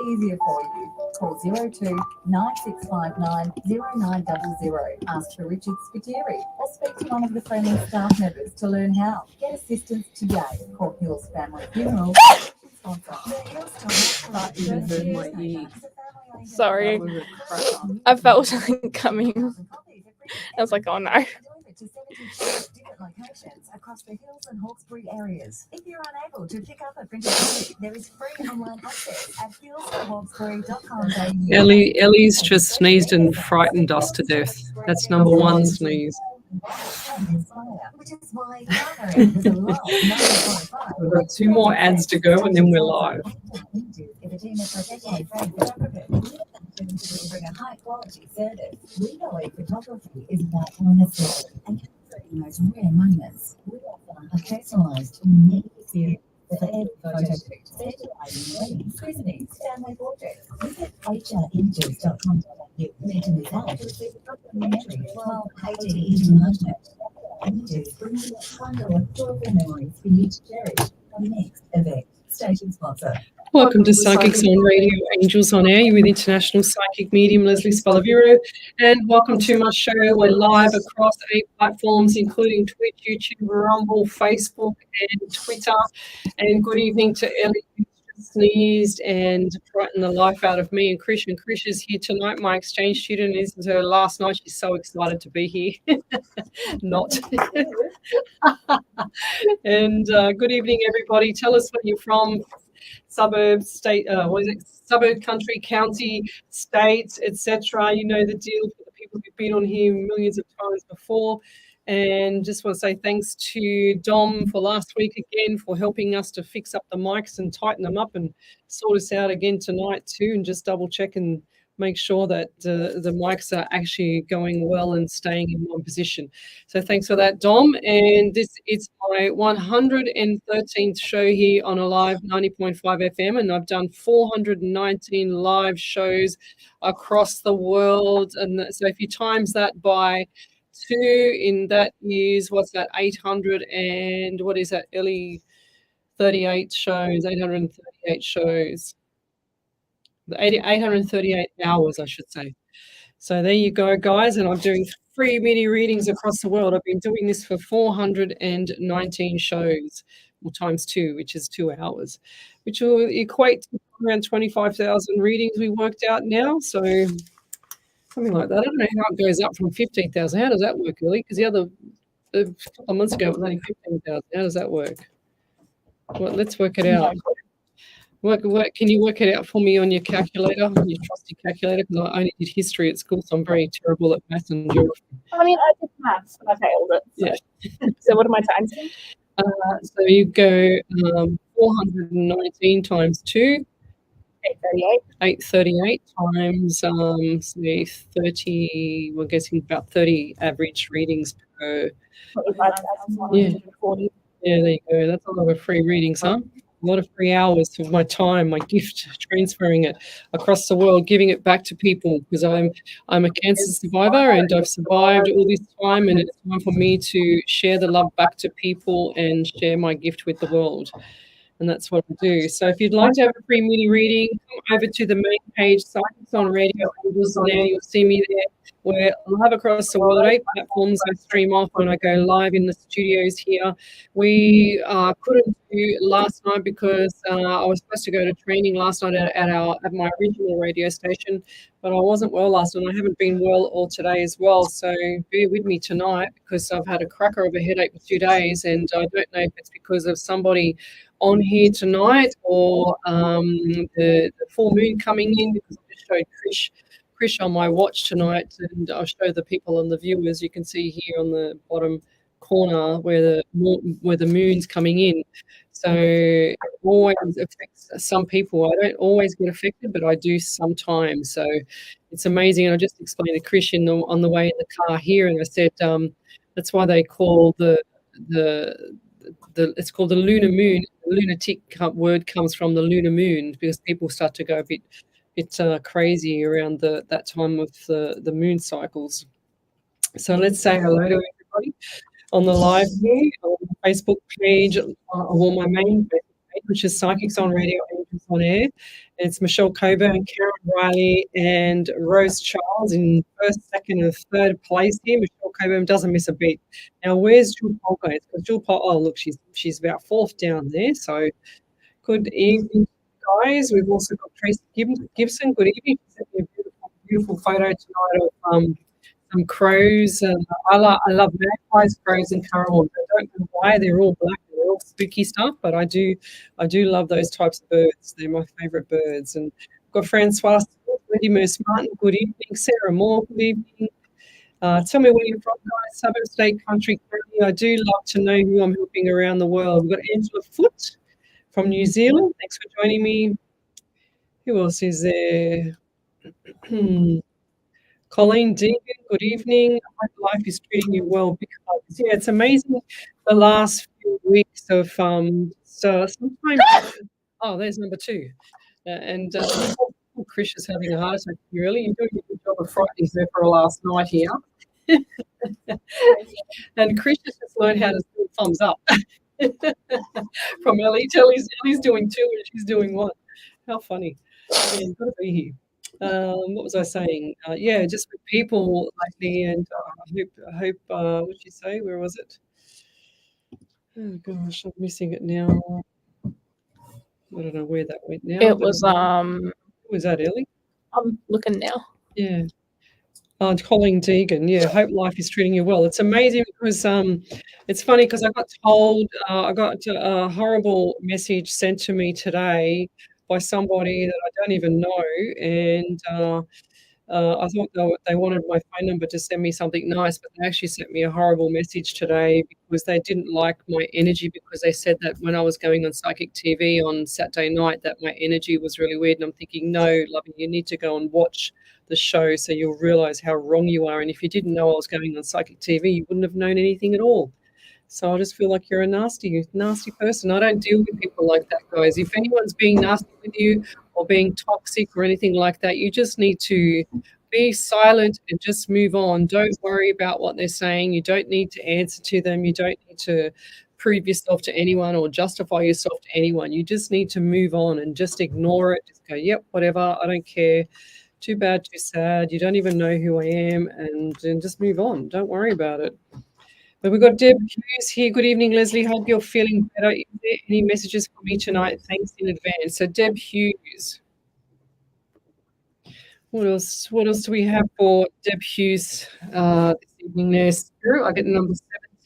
easier for you. Call 02 9659 0900. Ask for Richard Spiteri or speak to one of the friendly staff members to learn how. Get assistance today. Call Hills Family Funeral. Sorry, I felt something coming. I was like, oh no. Locations across the Hills and Hawkesbury areas. If you're unable to pick up a printed copy, there is free online access at hillsandhawkesbury.com.au. Ellie's just sneezed and frightened us to death. That's number one sneeze. We've got 2 more ads to go and then we're live. Bring a high quality service. We believe photography is about honesty and capturing those rare moments. We offer a personalised, unique experience for every photo shoot, specialising in weddings, christenings, family portraits. Visit hrimages.com.au. Mention this ad to receive a complimentary 12-18 international. Images bring you a bundle of joyful memories for you to cherish on the next event. Station sponsor. Welcome to Psychics on Radio, Angels on Air. You're with international psychic medium Lesley Spaliviero, and welcome to my show. We're live across 8 platforms, including Twitch, YouTube, Rumble, Facebook, and Twitter. And good evening to Ellie, who just sneezed and frightened the life out of me and Krish. And Krish is here tonight, my exchange student. This is her last night. She's so excited to be here. Not. And good evening, everybody. Tell us where you're from. Suburb, state, suburb, country, county, state, etc. You know the deal for the people who've been on here millions of times before. And just want to say thanks to Dom for last week again for helping us to fix up the mics and tighten them up and sort us out again tonight too, and just double check and make sure that the mics are actually going well and staying in one position. So thanks for that, Dom. And this is my 113th show here on Alive 90.5 FM, and I've done 419 live shows across the world. And so if you times that by 2, in that is, what's that, 800 and what is that, Ellie? 38 shows, 838 shows. 838 hours, I should say. So there you go, guys. And I'm doing free mini readings across the world. I've been doing this for 419 shows, well, times 2, which is 2 hours, which will equate to around 25,000 readings we worked out now. So something like that. I don't know how it goes up from 15,000. How does that work, really? Because the other a couple of months ago it was only 15,000. How does that work? Well, let's work it out. Can you work it out for me on your calculator, your trusty calculator? Because I only did history at school, so I'm very terrible at maths and geography. I mean, I did maths, but I failed it. So. Yeah. So what are my times? So you go 419 times 2. 838. 838 times, say 30, we're guessing about 30 average readings per. 25,140. Yeah, there you go. That's a lot of free readings, huh? A lot of free hours of my time, my gift, transferring it across the world, giving it back to people, because I'm a cancer survivor and I've survived all this time, and it's time for me to share the love back to people and share my gift with the world. And that's what I do. So if you'd like to have a free mini reading, come over to the main page, Psychics on Radio, Angels on Air. You'll see me there. We're live across the world, 8 platforms. I stream off when I go live in the studios here. We couldn't do last night because I was supposed to go to training last night at my original radio station, but I wasn't well last night. I haven't been well all today as well. So bear with me tonight because I've had a cracker of a headache for 2 days, and I don't know if it's because of somebody on here tonight or the full moon coming in, because I just showed Krish on my watch tonight, and I'll show the people and the viewers. You can see here on the bottom corner where the moon's coming in. So it always affects some people. I don't always get affected, but I do sometimes. So it's amazing. And I just explained to Krish on the way in the car here, and I said that's why they call it's called the lunar moon. The lunatic word comes from the lunar moon, because people start to go a bit crazy around that time of the moon cycles. So let's say hello to everybody on the live here on the Facebook page, or my main Facebook page, which is Psychics on Radio, Angels on Air. It's Michelle Coburn, Karen Riley, and Rose Charles in first, second, and third place here. Michelle Coburn doesn't miss a beat. Now, where's Jill Polka? Because Jill Polka, oh, look, she's about fourth down there. So, good evening, guys. We've also got Tracy Gibson. Good evening. She sent me a beautiful photo tonight of some crows. I love magpies, crows, and currawongs. I don't know why they're all black. They're all spooky stuff, but I do love those types of birds. They're my favourite birds. And I've got Francois, Wendy Moose Martin. Good evening, Sarah Moore. Good evening. Tell me where you're from, guys. Suburb, state, country, county. I do love to know who I'm helping around the world. We've got Angela Foote from New Zealand. Thanks for joining me. Who else is there? Colleen Deegan, good evening. I hope life is treating you well. Because, yeah, it's amazing the last few weeks of so sometimes. Oh, there's number two. And Chris is having a heart attack. Really, you're doing a good job of frightening her for a last night here. And Chris has just learned how to do thumbs up from Ellie. Ellie's doing two and she's doing one. How funny. Yeah, you've got to be here. What was I saying? Yeah, just with people lately, and I hope. What did you say? Where was it? Oh gosh, I'm missing it now. I don't know where that went now. It was Was that Ellie? I'm looking now. Yeah. Colleen Deegan. Yeah, hope life is treating you well. It's amazing because it's funny because I got told I got a horrible message sent to me today by somebody that I don't even know, and I thought they wanted my phone number to send me something nice, but they actually sent me a horrible message today because they didn't like my energy, because they said that when I was going on Psychic TV on Saturday night that my energy was really weird. And I'm thinking, no, lovey, you need to go and watch the show so you'll realize how wrong you are. And if you didn't know I was going on Psychic TV, you wouldn't have known anything at all. So I just feel like you're a nasty person. I don't deal with people like that, guys. If anyone's being nasty with you or being toxic or anything like that, you just need to be silent and just move on. Don't worry about what they're saying. You don't need to answer to them. You don't need to prove yourself to anyone or justify yourself to anyone. You just need to move on and just ignore it. Just go, yep, whatever. I don't care. Too bad, too sad. You don't even know who I am, and just move on. Don't worry about it. But we've got Deb Hughes here. Good evening, Lesley. Hope you're feeling better. Is there any messages for me tonight? Thanks in advance. So Deb Hughes. What else do we have for Deb Hughes this evening there? Spirit, I get number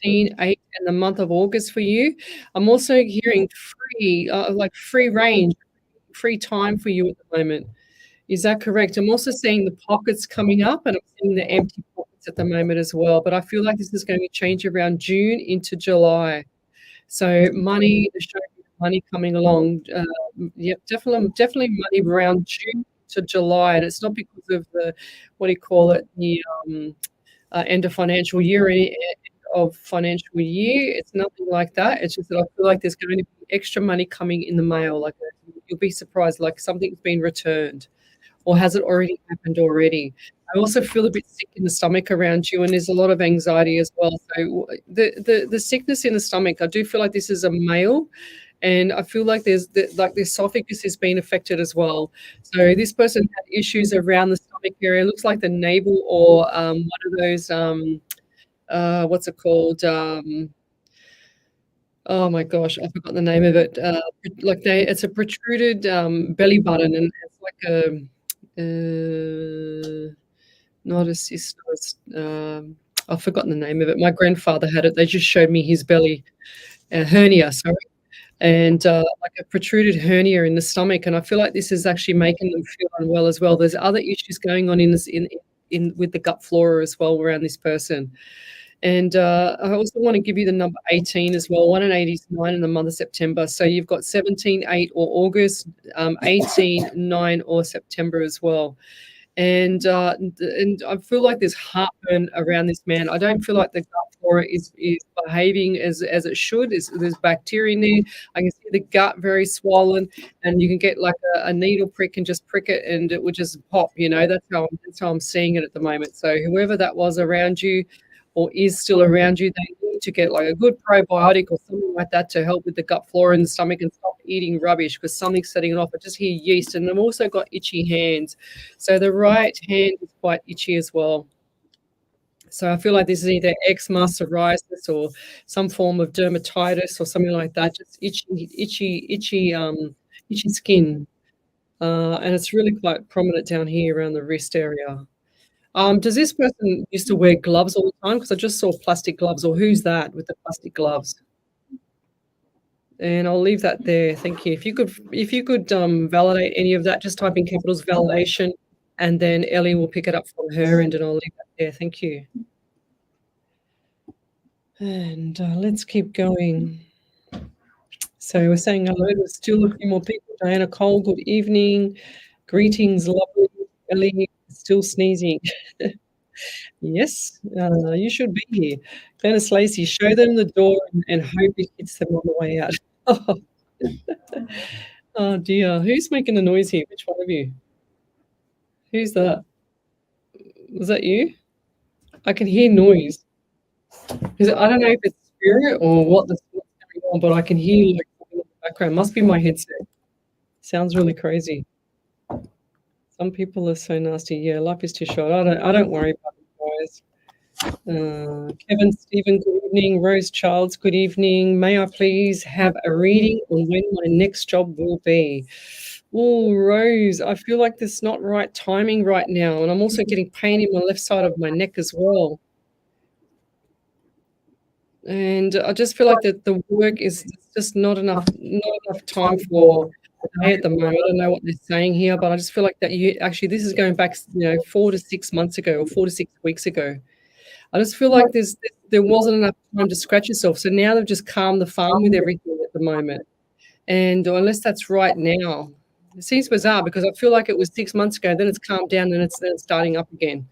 17, 8, and the month of August for you. I'm also hearing free range, free time for you at the moment. Is that correct? I'm also seeing the pockets coming up, and I'm seeing the empty pockets at the moment as well. But I feel like this is going to change around June into July. So money, the show money coming along. Yep, definitely money around June to July, and it's not because of the end of financial year, end of financial year. It's nothing like that. It's just that I feel like there's going to be extra money coming in the mail. Like you'll be surprised, like something's been returned. Or has it already happened already? I also feel a bit sick in the stomach around you, and there's a lot of anxiety as well. So the sickness in the stomach, I do feel like this is a male, and I feel like the esophagus is being affected as well. So this person had issues around the stomach area. It looks like the navel or one of those what's it called? Oh my gosh, I forgot the name of it. It's a protruded belly button, and it's like a not a cyst. I've forgotten the name of it. My grandfather had it. They just showed me his belly hernia, sorry, and like a protruded hernia in the stomach. And I feel like this is actually making them feel unwell as well. There's other issues going on in with the gut flora as well around this person. And I also want to give you the number 18 as well. 1 and 8 is 9 in the month of September. So you've got 17, 8 or August, 18, 9 or September as well. And I feel like there's heartburn around this man. I don't feel like the gut flora is behaving as it should. There's bacteria in there. I can see the gut very swollen, and you can get like a needle prick and just prick it, and it would just pop. That's how I'm seeing it at the moment. So whoever that was around you, or is still around you, they need to get like a good probiotic or something like that to help with the gut flora in the stomach and stop eating rubbish because something's setting it off. I just hear yeast, and I've also got itchy hands. So the right hand is quite itchy as well. So I feel like this is either eczema, psoriasis, or some form of dermatitis or something like that. Just itchy skin, and it's really quite prominent down here around the wrist area. Does this person used to wear gloves all the time? Because I just saw plastic gloves. Or who's that with the plastic gloves? And I'll leave that there. Thank you. If you could validate any of that, just type in capitals validation, and then Ellie will pick it up from her end, and I'll leave that there. Thank you. And let's keep going. So we're saying hello. There's still a few more people. Diana Cole, good evening. Greetings, lovely. Ellie, still sneezing. Yes, you should be here. Glennis Lacey, show them the door and hope it hits them on the way out. Oh dear. Who's making a noise here? Which one of you? Who's that? Was that you? I can hear noise. I don't know if it's spirit or what's going on, but I can hear like in the background. Must be my headset. Sounds really crazy. Some people are so nasty. Yeah, life is too short. I don't worry about it, guys. Kevin, Stephen, good evening. Rose Childs, good evening. May I please have a reading on when my next job will be? Oh, Rose, I feel like there's not right timing right now, and I'm also getting pain in my left side of my neck as well. And I just feel like that the work is just not enough time for today at the moment. I don't know what they're saying here, but I just feel like that this is going back, 4 to 6 months ago or 4 to 6 weeks ago. I just feel like there wasn't enough time to scratch yourself. So now they've just calmed the farm with everything at the moment. And unless that's right now, it seems bizarre because I feel like it was 6 months ago, then it's calmed down and it's starting up again.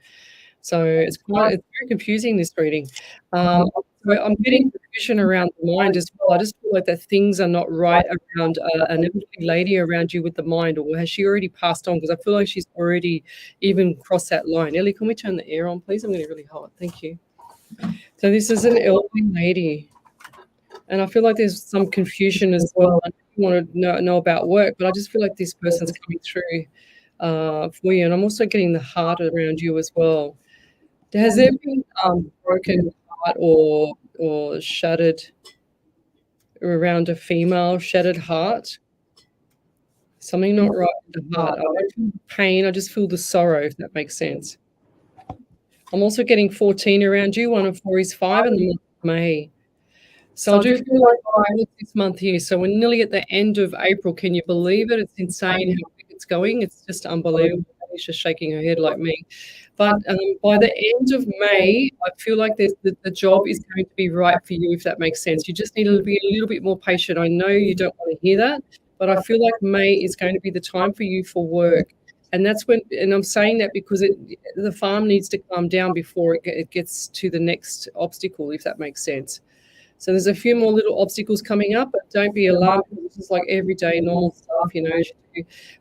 So it's very confusing, this reading. I'm getting confusion around the mind as well. I just feel like that things are not right around an elderly lady around you with the mind, or has she already passed on? Because I feel like she's already even crossed that line. Ellie, can we turn the air on, please? I'm getting really hot. Thank you. So this is an elderly lady, and I feel like there's some confusion as well. I want to know about work, but I just feel like this person's coming through for you, and I'm also getting the heart around you as well. Has there been broken heart or shattered around a female shattered heart? Something not right with the heart. I don't feel pain, I just feel the sorrow, if that makes sense. I'm also getting 14 around you. 1 and 4 is 5 in the month of May. So I do feel like this month here. So we're nearly at the end of April. Can you believe it? It's insane how quick it's going. It's just unbelievable. She's just shaking her head like me. But by the end of May, I feel like the job is going to be right for you, if that makes sense. You just need to be a little bit more patient. I know you don't want to hear that, but I feel like May is going to be the time for you for work. And that's when, and I'm saying that because the farm needs to calm down before it gets to the next obstacle, if that makes sense. So there's a few more little obstacles coming up, but don't be alarmed. This is like everyday normal stuff,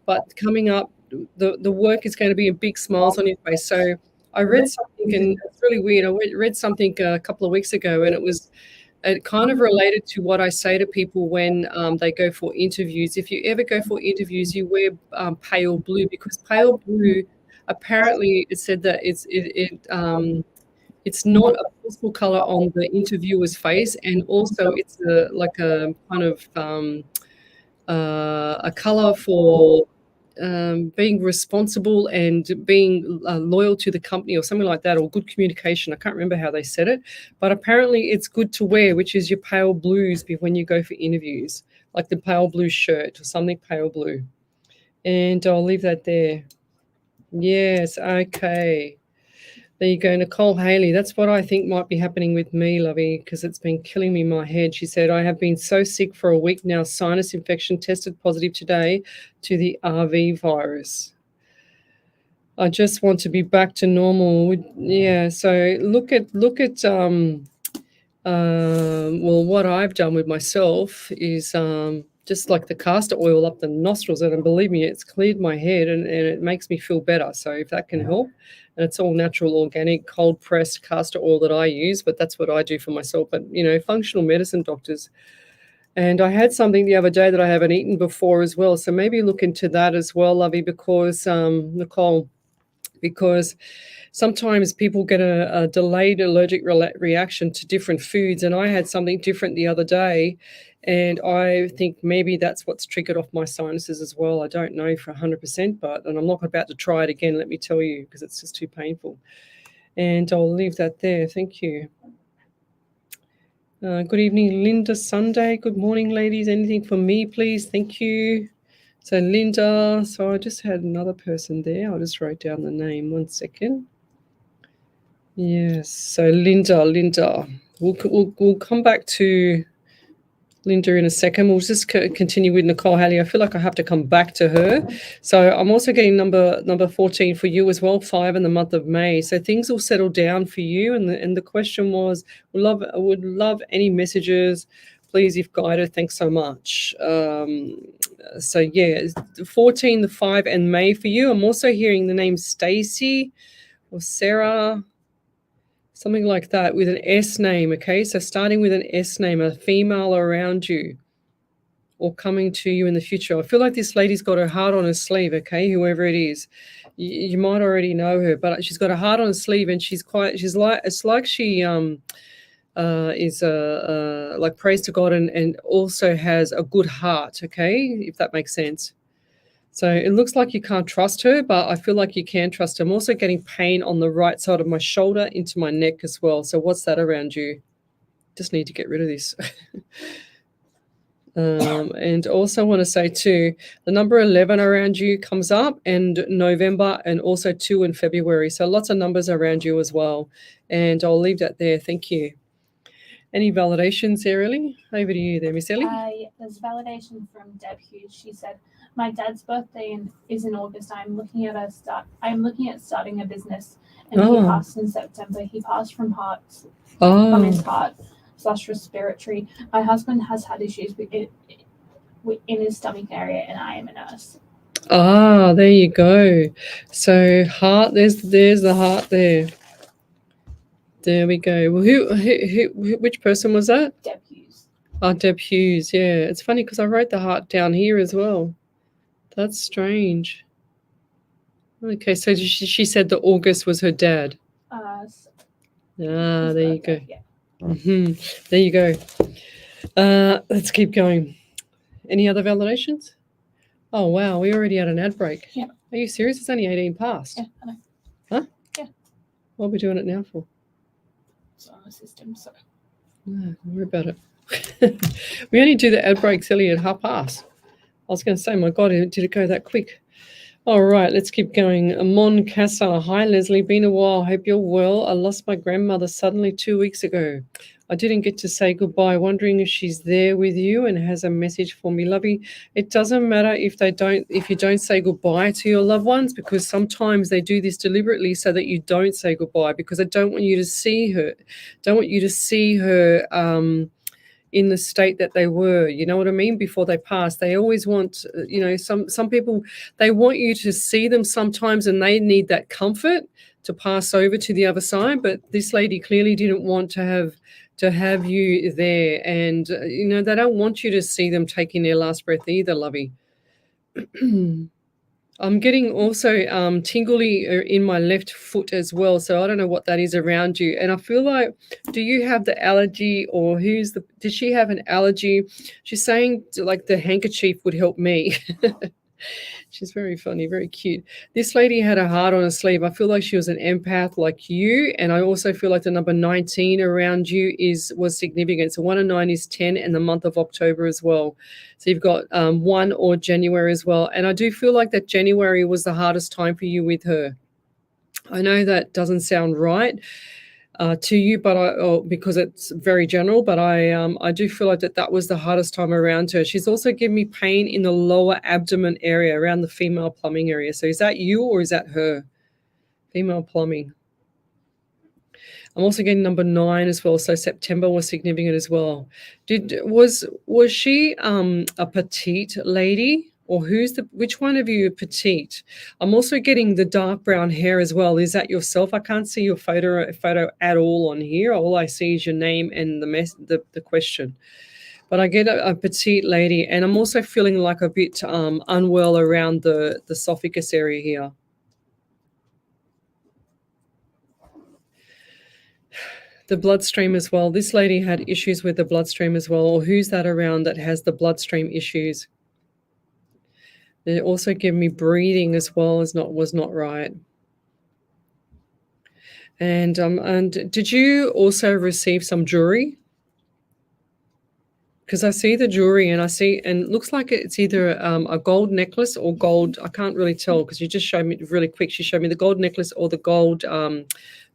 But coming up, the work is going to be a big smiles on your face. So I read something, and it's really weird. I read something a couple of weeks ago, and it kind of related to what I say to people when they go for interviews. If you ever go for interviews, you wear pale blue, because pale blue, apparently it said that it's not a possible color on the interviewer's face, and also it's like a kind of a color for being responsible and being loyal to the company or something like that, or good communication. I can't remember how they said it, but apparently it's good to wear, which is your pale blues when you go for interviews, like the pale blue shirt or something pale blue. And I'll leave that there. Yes, okay. There you go, Nicole Haley. That's what I think might be happening with me, lovey, because it's been killing me in my head. She said, I have been so sick for a week now. Sinus infection, tested positive today to the RV virus. I just want to be back to normal. Yeah, so look at well, what I've done with myself is just like the castor oil up the nostrils, and believe me, it's cleared my head and it makes me feel better. So if that can help, and it's all natural, organic, cold pressed castor oil that I use, but that's what I do for myself. But functional medicine doctors. And I had something the other day that I haven't eaten before as well. So maybe look into that as well, Lovey, because Nicole, because sometimes people get a delayed allergic reaction to different foods. And I had something different the other day, and I think maybe that's what's triggered off my sinuses as well. I don't know for 100%, and I'm not about to try it again, let me tell you, because it's just too painful. And I'll leave that there. Thank you. Good evening, Linda Sunday. Good morning, ladies. Anything for me, please? Thank you. So Linda, so I just had another person there. I'll just write down the name. 1 second. Yes, so Linda. We'll come back to Linda in a second. We'll just continue with Nicole Halley. I feel like I have to come back to her. So I'm also getting number 14 for you as well, 5 in the month of May. So things will settle down for you. And the question was, would love any messages, please, if guided. Thanks so much. So yeah, 14, the 5, and May for you. I'm also hearing the name Stacy or Sarah, something like that, with an S name, okay? So starting with an S name, a female around you or coming to you in the future. I feel like this lady's got her heart on her sleeve, okay, whoever it is. You might already know her, but she's got a heart on her sleeve, and it's like she is like prays to God and also has a good heart, okay, if that makes sense. So it looks like you can't trust her, but I feel like you can trust her. I'm also getting pain on the right side of my shoulder into my neck as well. So what's that around you? Just need to get rid of this. And also want to say too, the number 11 around you comes up, and November, and also 2 in February. So lots of numbers around you as well. And I'll leave that there. Thank you. Any validations there, Ellie? Over to you there, Miss Ellie. There's validation from Deb Hughes. She said, my dad's birthday is in August. I'm looking at starting a business, and he passed in September. He passed from his heart / respiratory. My husband has had issues in his stomach area, and I am a nurse. There you go. So heart, there's the heart there. There we go. Well, which person was that? Deb Hughes. Deb Hughes. Yeah, it's funny because I wrote the heart down here as well. That's strange. Okay, so she said that August was her dad. There you go. Yeah. There you go. Let's keep going. Any other validations? Oh, wow, we already had an ad break. Yeah. Are you serious? It's only 18 past. Yeah, I know. Huh? Yeah. What are we doing it now for? It's on the system, so. No, don't worry about it. We only do the ad break, silly, at past. I was going to say, my God, did it go that quick? All right, let's keep going. Mon Casa. Hi, Leslie. Been a while. Hope you're well. I lost my grandmother suddenly 2 weeks ago. I didn't get to say goodbye. Wondering if she's there with you and has a message for me. Lovey, it doesn't matter if you don't say goodbye to your loved ones, because sometimes they do this deliberately so that you don't say goodbye, because I don't want you to see her. Don't want you to see her in the state that they were, you know what I mean, before they passed. They always want, some people, they want you to see them sometimes, and they need that comfort to pass over to the other side. But this lady clearly didn't want to have you there, and they don't want you to see them taking their last breath either, Lovey. I'm getting also tingly in my left foot as well, so I don't know what that is around you. And I feel like, do you have the allergy, or did she have an allergy? She's saying like the handkerchief would help me. She's very funny, very cute. This lady had a heart on her sleeve. I feel like she was an empath like you, and I also feel like the number 19 around you was significant. So 1 and 9 is 10, and the month of October as well. So you've got 1 or January as well. And I do feel like that January was the hardest time for you with her. I know that doesn't sound right to you, but because it's very general, but I do feel like that was the hardest time around her. She's also given me pain in the lower abdomen area, around the female plumbing area. So is that you or is that her? Female plumbing. I'm also getting number 9 as well, so September was significant as well. Was she a petite lady, or which one of you are petite? I'm also getting the dark brown hair as well. Is that yourself? I can't see your photo at all on here. All I see is your name and the question. But I get a petite lady, and I'm also feeling like a bit unwell around the esophagus area here. The bloodstream as well. This lady had issues with the bloodstream as well. Or who's that around that has the bloodstream issues? They also give me breathing as well was not right. And did you also receive some jewelry? Because I see the jewelry and it looks like it's either a gold necklace or gold. I can't really tell because you just showed me really quick. She showed me the gold necklace or the gold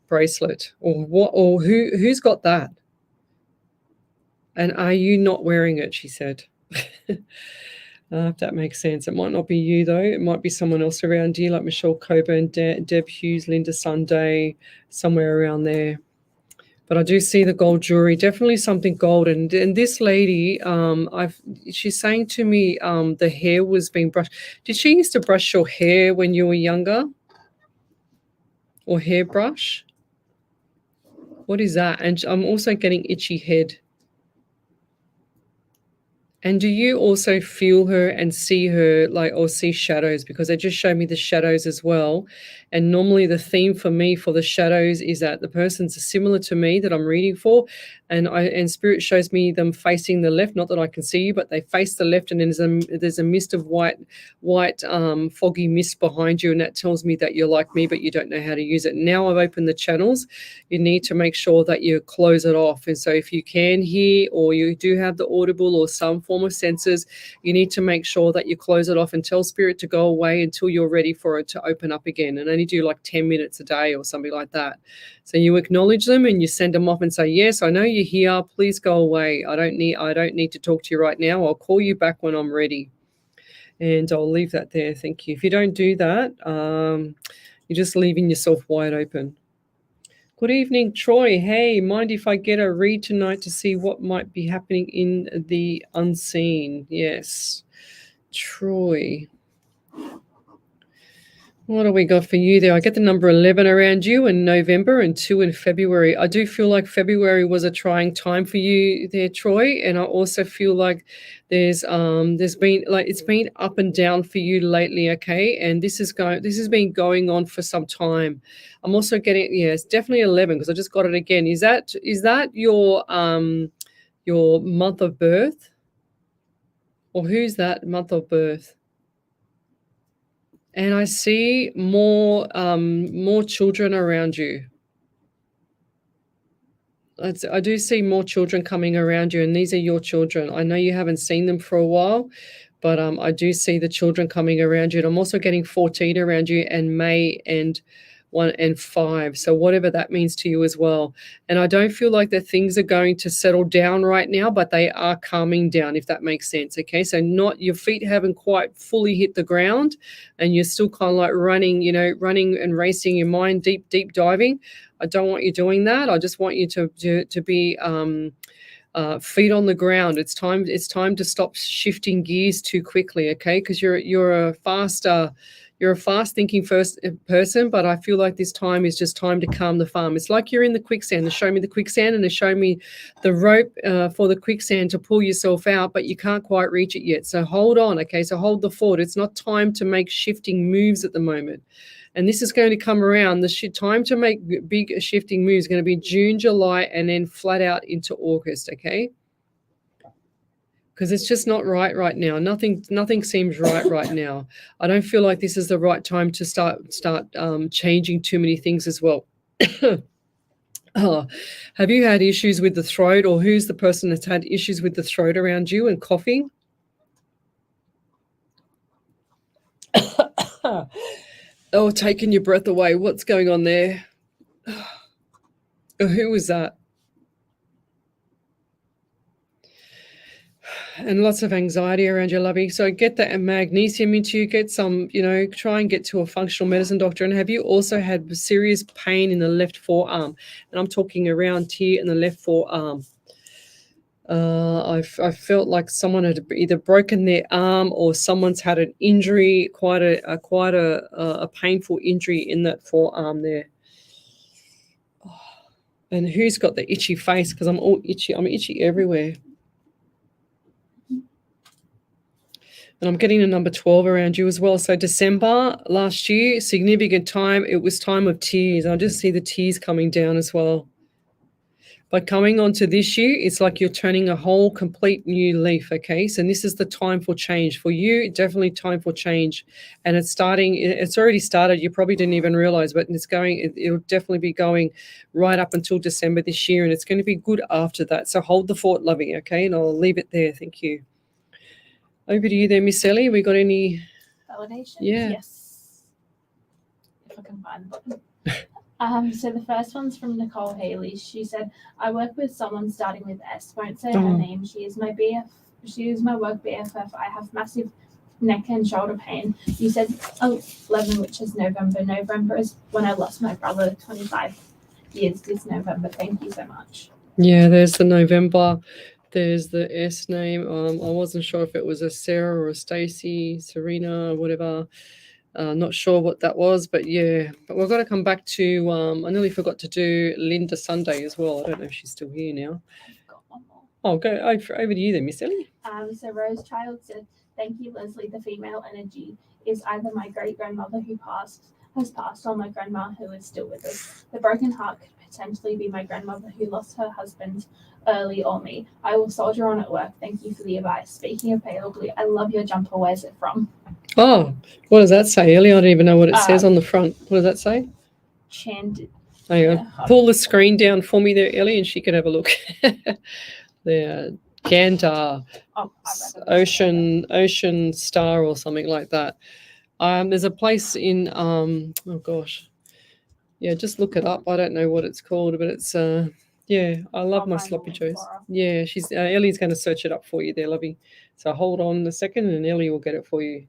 bracelet, or what, or who's got that? And are you not wearing it? She said. If that makes sense. It might not be you though. It might be someone else around you, like Michelle Coburn, Deb Hughes, Linda Sunday, somewhere around there. But I do see the gold jewelry, definitely something gold. And this lady, she's saying to me, the hair was being brushed. Did she used to brush your hair when you were younger? Or hairbrush? What is that? And I'm also getting itchy head. And do you also feel her and see her, or see shadows? Because they just showed me the shadows as well. And normally the theme for me for the shadows is that the person's similar to me that I'm reading for. And Spirit shows me them facing the left. Not that I can see you, but they face the left, and then there's a mist of white, foggy mist behind you. And that tells me that you're like me, but you don't know how to use it. Now I've opened the channels. You need to make sure that you close it off. And so if you can hear, or you do have the audible or some form of senses, you need to make sure that you close it off and tell Spirit to go away until you're ready for it to open up again, and only do like 10 minutes a day or something like that. So you acknowledge them and you send them off and say, yes, I know you're here, please go away. I don't need to talk to you right now. I'll call you back when I'm ready. And I'll leave that there. Thank you. If you don't do that, you're just leaving yourself wide open. Good evening, Troy. Hey, mind if I get a read tonight to see what might be happening in the unseen? Yes. Troy. What do we got for you there? I get the number 11 around you in November and 2 in February. I do feel like February was a trying time for you there, Troy. And I also feel like there's been it's been up and down for you lately, okay? And this has been going on for some time. I'm also getting, it's definitely 11 because I just got it again. Is that your month of birth? Or who's that month of birth? And I see more children around you. I do see more children coming around you, and these are your children. I know you haven't seen them for a while, but I do see the children coming around you. And I'm also getting 14 around you, and May and 1 and 5. So whatever that means to you as well. And I don't feel like that things are going to settle down right now, but they are calming down, if that makes sense. Okay. So your feet haven't quite fully hit the ground, and you're still kind of like running and racing your mind, deep diving. I don't want you doing that. I just want you to be feet on the ground. It's time to stop shifting gears too quickly. Okay. Because you're a fast-thinking person, but I feel like this time is just time to calm the farm. It's like you're in the quicksand. They show me the quicksand, and they show me the rope for the quicksand to pull yourself out, but you can't quite reach it yet. So hold on, okay? So hold the fort. It's not time to make shifting moves at the moment. And this is going to come around. The time to make big shifting moves is going to be June, July, and then flat out into August, okay? Because it's just not right now. Nothing seems right now. I don't feel like this is the right time to start changing too many things as well. Have you had issues with the throat, or who's the person that's had issues with the throat around you and coughing? Oh, taking your breath away. What's going on there? Who was that? and lots of anxiety around your lovey. So get that magnesium into you, get some, try and get to a functional medicine doctor. And have you also had serious pain in the left forearm? And I'm talking around here in the left forearm. I felt like someone had either broken their arm or someone's had an injury, quite a painful injury in that forearm there. And who's got the itchy face? Because I'm all itchy. I'm itchy everywhere. And I'm getting a number 12 around you as well. So December last year, significant time. It was time of tears. I just see the tears coming down as well. But coming on to this year, it's like you're turning a whole complete new leaf, okay? So this is the time for change. For you, definitely time for change. And it's already started. You probably didn't even realize, but it'll definitely be going right up until December this year. And it's going to be good after that. So hold the fort, lovey, okay? And I'll leave it there. Thank you. Over to you there, Miss Ellie. We got any validation? Yeah. Yes. If I can find the button. So the first one's from Nicole Haley. She said, I work with someone starting with S. Won't say her name. She is my BF. She is my work BFF. I have massive neck and shoulder pain. You said 11, which is November. November is when I lost my brother 25 years this November. Thank you so much. Yeah, there's the November. There's the S name. I wasn't sure if it was a Sarah or a Stacy, Serena, whatever. Not sure what that was, but yeah. But we've got to come back to, I nearly forgot to do Linda Sunday as well. I don't know if she's still here now. I've got one more. Oh, go over to you then, Miss Ellie. So Rose Child said, thank you, Lesley. The female energy is either my great-grandmother who has passed or my grandma who is still with us. The broken heart could potentially be my grandmother who lost her husband early or me. I will soldier on at work. Thank you for the advice. Speaking of pale blue, I love your jumper. Where's it from? Oh, what does that say, Ellie? I don't even know what it says on the front. What does that say? Hang on. Pull the screen down for me there, Ellie, and she can have a look. There, Gandar, Ocean Star or something like that. There's a place in, oh gosh. Yeah, just look it up. I don't know what it's called, but it's, yeah, I love my sloppy joes. Yeah, Ellie's going to search it up for you there, lovey. So hold on a second and Ellie will get it for you.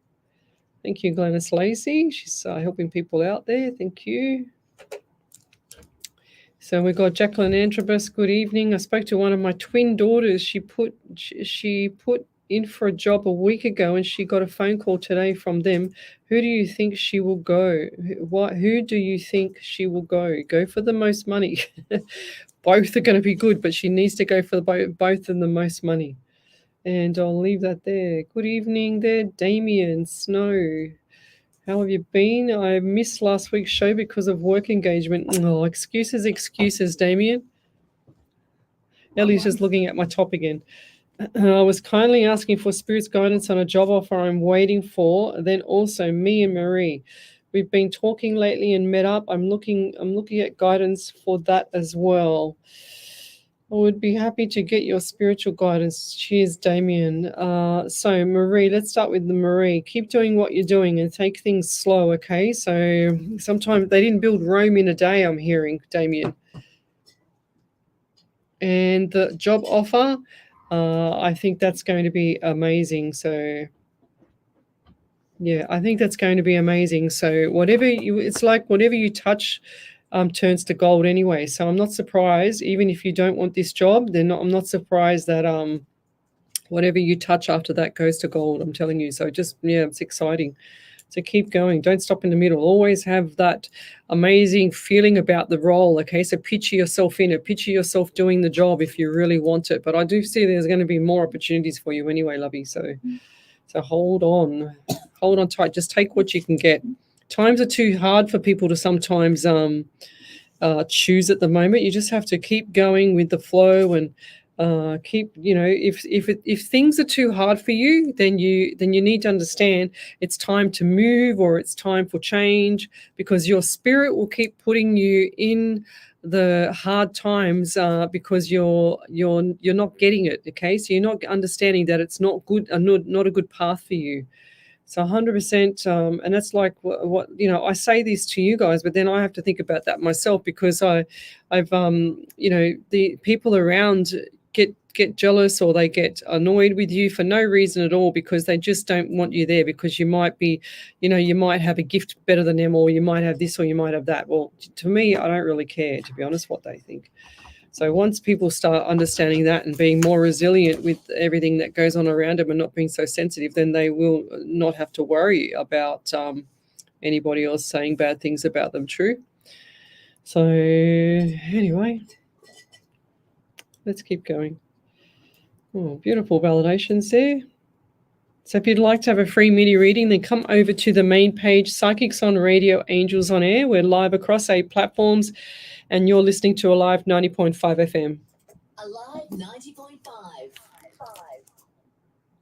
Thank you, Glennis Lacey. She's helping people out there. Thank you. So we've got Jacqueline Antrobus. Good evening. I spoke to one of my twin daughters. She put in for a job a week ago and she got a phone call today from them. Who do you think she will go? Who do you think she will go? Go for the most money. Both are going to be good, but she needs to go for both of the most money. And I'll leave that there. Good evening there, Damien Snow. How have you been? I missed last week's show because of work engagement. Oh, excuses, Damien. Ellie's just looking at my top again. I was kindly asking for Spirit's guidance on a job offer I'm waiting for. Then also me and Marie. We've been talking lately and met up. I'm looking at guidance for that as well. I would be happy to get your spiritual guidance. Cheers, Damien. So, Marie, let's start with the Marie. Keep doing what you're doing and take things slow, okay? So, sometimes they didn't build Rome in a day, I'm hearing, Damien. And the job offer, I think that's going to be amazing. So, yeah, I think that's going to be amazing. So, it's like whatever you touch turns to gold anyway. So I'm not surprised, even if you don't want this job, I'm not surprised that whatever you touch after that goes to gold, I'm telling you. So it's exciting. So keep going. Don't stop in the middle. Always have that amazing feeling about the role, okay? So picture yourself in it. Picture yourself doing the job if you really want it. But I do see there's going to be more opportunities for you anyway, lovey. So hold on. Hold on tight. Just take what you can get. Times are too hard for people to sometimes choose at the moment. You just have to keep going with the flow and keep, if things are too hard for you, then you need to understand it's time to move or it's time for change, because your spirit will keep putting you in the hard times because you're not getting it. Okay, so you're not understanding that it's not good, not a good path for you. So 100%, and that's like what I say this to you guys, but then I have to think about that myself, because I've the people around get jealous or they get annoyed with you for no reason at all, because they just don't want you there, because you might be, you might have a gift better than them, or you might have this, or you might have that. Well, to me, I don't really care, to be honest, what they think. So once people start understanding that and being more resilient with everything that goes on around them and not being so sensitive, then they will not have to worry about anybody else saying bad things about them. True. So anyway, let's keep going. Oh, beautiful validations there. So if you'd like to have a free mini reading, then come over to the main page, Psychics on Radio, Angels on Air. We're live across 8 platforms, and you're listening to Alive 90.5 FM. Alive 90.5.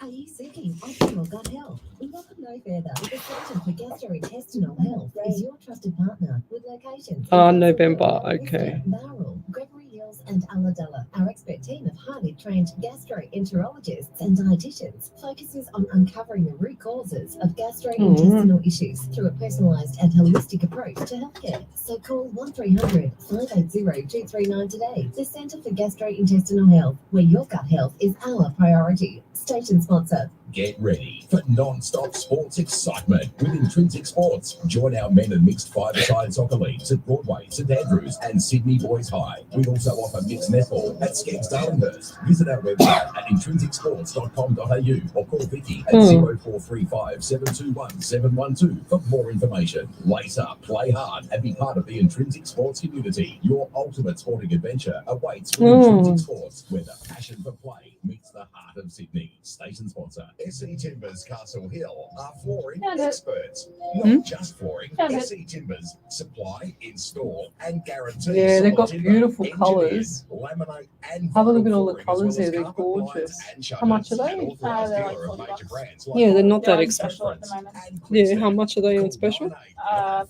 Are you seeking optimal gut health? Look no further. The Centre for Gastrointestinal Health is your trusted partner with locations. November, okay. Bowral, Gregory Hills, and Ulladulla. Our expert team of highly trained gastroenterologists and dietitians focuses on uncovering the root causes of gastrointestinal issues through a personalised and holistic approach to healthcare. So call 1300 580 239 today. The Centre for Gastrointestinal Health, where your gut health is our priority. Station sponsor. Get ready for non-stop sports excitement with Intrinsic Sports. Join our men and mixed five-a-side soccer leagues at Broadway, St Andrews and Sydney Boys High. We also offer mixed netball at Skeggs Darlinghurst. Visit our website at intrinsicsports.com.au or call Vicky at 0435 721 712 for more information. Lace up, play hard and be part of the Intrinsic Sports community. Your ultimate sporting adventure awaits with Intrinsic Sports, where the passion for play meets the heart of Sydney. Station sponsor. SE Timbers Castle Hill are flooring experts. Not just flooring. SE Timbers supply, install and guarantee. Yeah, they've got beautiful colours. Laminate and have a look at all the flooring, colours as there. well They're as carpet gorgeous. blinds and How much are shutters. they? An authorised They're dealer like of major $40. brands Yeah, they're not They're that on expensive. special at the moment. Yeah, how much are they on special? $40.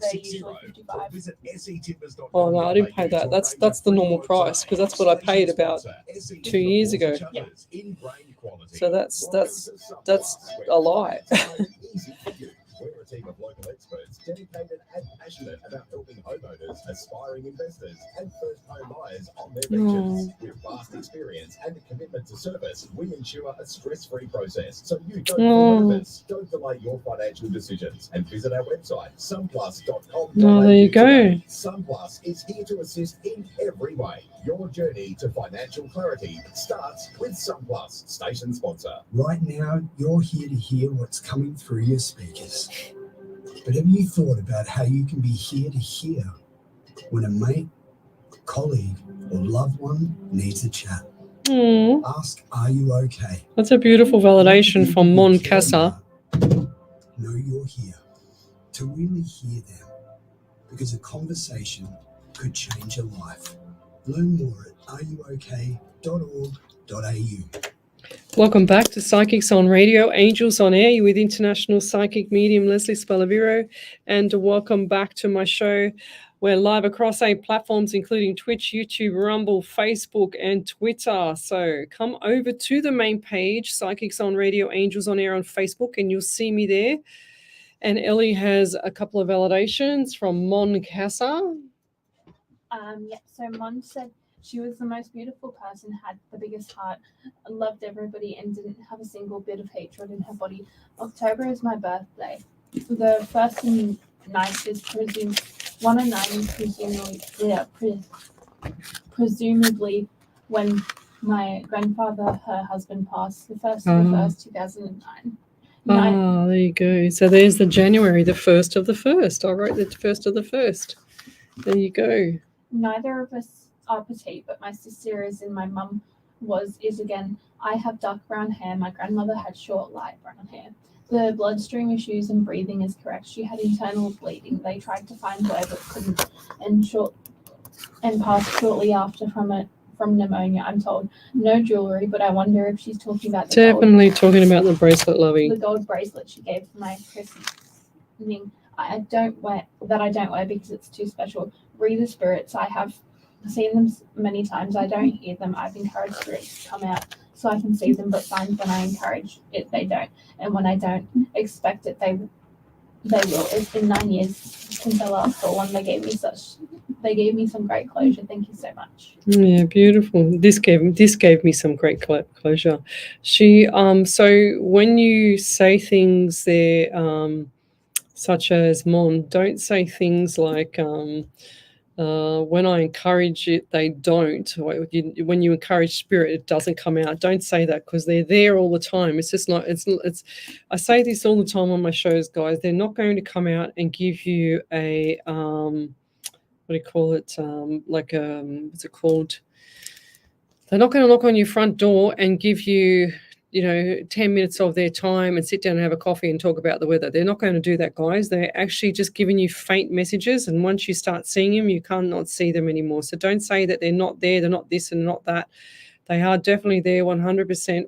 They're usually 55. Visit SETimbers.com. Oh no, I didn't pay that. That's the normal price, because that's what I paid about 2 years ago. Yeah. So that's a lie. We're a team of local experts dedicated and passionate about helping homeowners, aspiring investors, and first-home buyers on their ventures. With vast experience and a commitment to service, we ensure a stress-free process, so you don't feel nervous. Don't delay your financial decisions and visit our website, sunplus.com. Oh, there you go. Sunplus is here to assist in every way. Your journey to financial clarity starts with Sunplus, station sponsor. Right now, you're here to hear what's coming through your speakers. But have you thought about how you can be here to hear when a mate, colleague, or loved one needs a chat? Ask, are you okay? That's a beautiful validation from Mon Casa. Know you're here to really hear them, because a conversation could change a life. Learn more at areyouok.org.au. Welcome back to Psychics on Radio, Angels on Air. You're with International Psychic Medium Lesley Spaliviero, and welcome back to my show. We're live across 8 platforms, including Twitch, YouTube, Rumble, Facebook, and Twitter. So come over to the main page, Psychics on Radio, Angels on Air on Facebook, and you'll see me there. And Ellie has a couple of validations from Mon Casa. So Mon said she was the most beautiful person, had the biggest heart, loved everybody, and didn't have a single bit of hatred in her body. October is my birthday. The first and ninth is one and 9 is presumably when my grandfather, her husband, passed. The first of the first, 2009. Oh, there you go. So there's the January, the 1st of the 1st. I wrote the 1st of the 1st. There you go. Neither of us are petite, but my sister is, and my mum is again. I have dark brown hair. My grandmother had short, light brown hair. The bloodstream issues and breathing is correct. She had internal bleeding. They tried to find where but couldn't, and passed shortly after from pneumonia. I'm told no jewelry, but I wonder if she's talking about the Definitely talking about the bracelet, Lovey. The gold bracelet she gave for my christening. I don't wear because it's too special. Read the spirits. I have seen them many times. I don't hear them. I've encouraged spirits to come out so I can see them, but find when I encourage it, they don't. And when I don't expect it, they will. It's been 9 years since I last saw one. They gave me such they gave me some great closure. Thank you so much. Yeah, beautiful. This gave me some great closure. She so when you say things there, such as "Mom," don't say things like when I encourage it, they don't. When you encourage spirit, it doesn't come out. Don't say that, because they're there all the time. It's just not. It's. I say this all the time on my shows, guys. They're not going to come out and give you a what do you call it? Like what's it called? They're not going to knock on your front door and give you, 10 minutes of their time and sit down and have a coffee and talk about the weather. They're not going to do that, guys. They're actually just giving you faint messages. And once you start seeing them, you can't not see them anymore. So don't say that they're not there. They're not this and not that. They are definitely there 100%,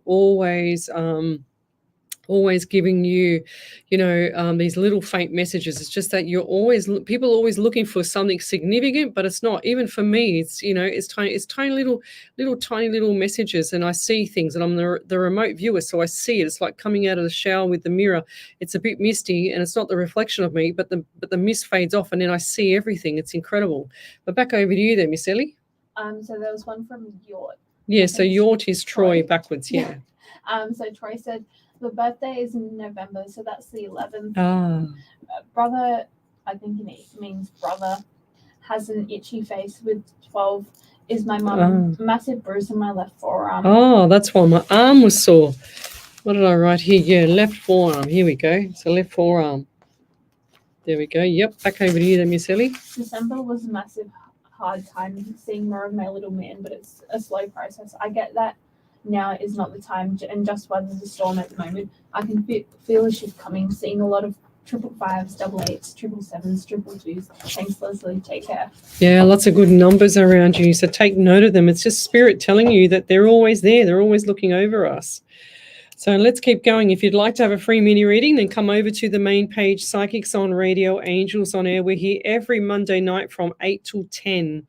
always giving you, these little faint messages. It's just that people are always looking for something significant, but it's not. Even for me, it's tiny little messages, and I see things, and I'm the remote viewer, so I see it. It's like coming out of the shower with the mirror. It's a bit misty, and it's not the reflection of me, but the mist fades off, and then I see everything. It's incredible. But back over to you there, Miss Ellie. So there was one from Yort. Yeah, so Yort is Troy backwards, yeah. So Troy said, the birthday is in November, so that's the 11th. Ah. Brother, I think it means brother, has an itchy face with 12. Is my mum. Massive bruise on my left forearm. Oh, that's why my arm was sore. What did I write here? Yeah, left forearm. Here we go. So left forearm. There we go. Yep, back over to you then, Miss Ellie. December was a massive hard time seeing more of my little man, but it's a slow process. I get that now is not the time, and just weather's a storm at the moment. I can feel a shift coming, seeing a lot of 555s, 88s, 777s, 222s. Thanks, Lesley. Take care. Yeah, lots of good numbers around you, so take note of them. It's just spirit telling you that they're always there. They're always looking over us. So let's keep going. If you'd like to have a free mini reading, then come over to the main page, Psychics on Radio, Angels on Air. We're here every Monday night from 8 till 10.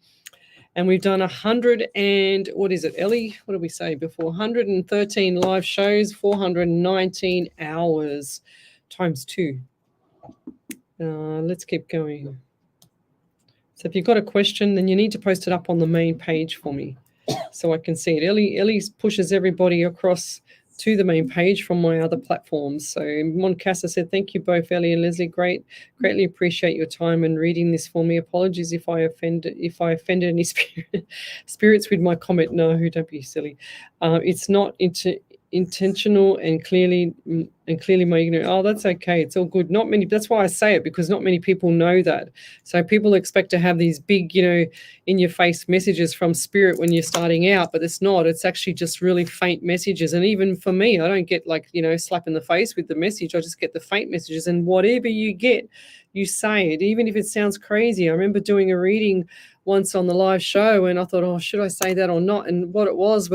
And we've done 100 and, what is it, Ellie? What did we say before? 113 live shows, 419 hours times 2. Let's keep going. So if you've got a question, then you need to post it up on the main page for me so I can see it. Ellie pushes everybody across to the main page from my other platforms. So Moncasa said, thank you both, Ellie and Lesley. Greatly appreciate your time and reading this for me. Apologies if I offended any spirits with my comment. No, don't be silly. It's not intentional and clearly making it. Oh, that's okay. It's all good. Not many. That's why I say it, because not many people know that. So people expect to have these big, in your face messages from spirit when you're starting out, but it's not. It's actually just really faint messages. And even for me, I don't get slap in the face with the message. I just get the faint messages, and whatever you get, you say it, even if it sounds crazy. I remember doing a reading once on the live show, and I thought, oh, should I say that or not? And what it was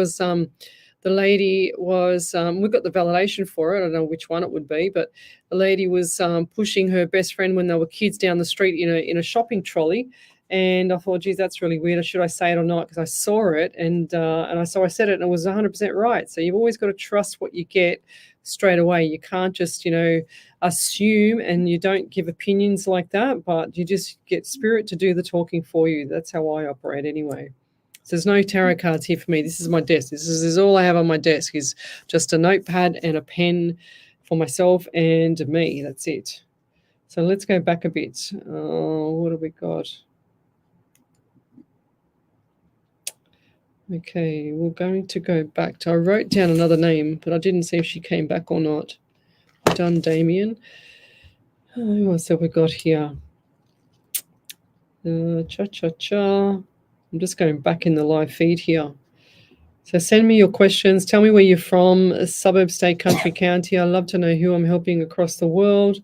the lady was, we got the validation for it. I don't know which one it would be, but the lady was pushing her best friend when they were kids down the street in a shopping trolley. And I thought, geez, that's really weird. Should I say it or not? Because I saw it, and I said it, and it was 100% right. So you've always got to trust what you get straight away. You can't just, assume, and you don't give opinions like that, but you just get spirit to do the talking for you. That's how I operate anyway. So there's no tarot cards here for me. This is my desk. This is all I have on my desk is just a notepad and a pen for myself and me. That's it. So let's go back a bit. What have we got? Okay, we're going to go back to, I wrote down another name, but I didn't see if she came back or not. Done, Damien. Who else have we got here? Cha-cha-cha. I'm just going back in the live feed here. So send me your questions. Tell me where you're from, a suburb, state, country, county. I love to know who I'm helping across the world.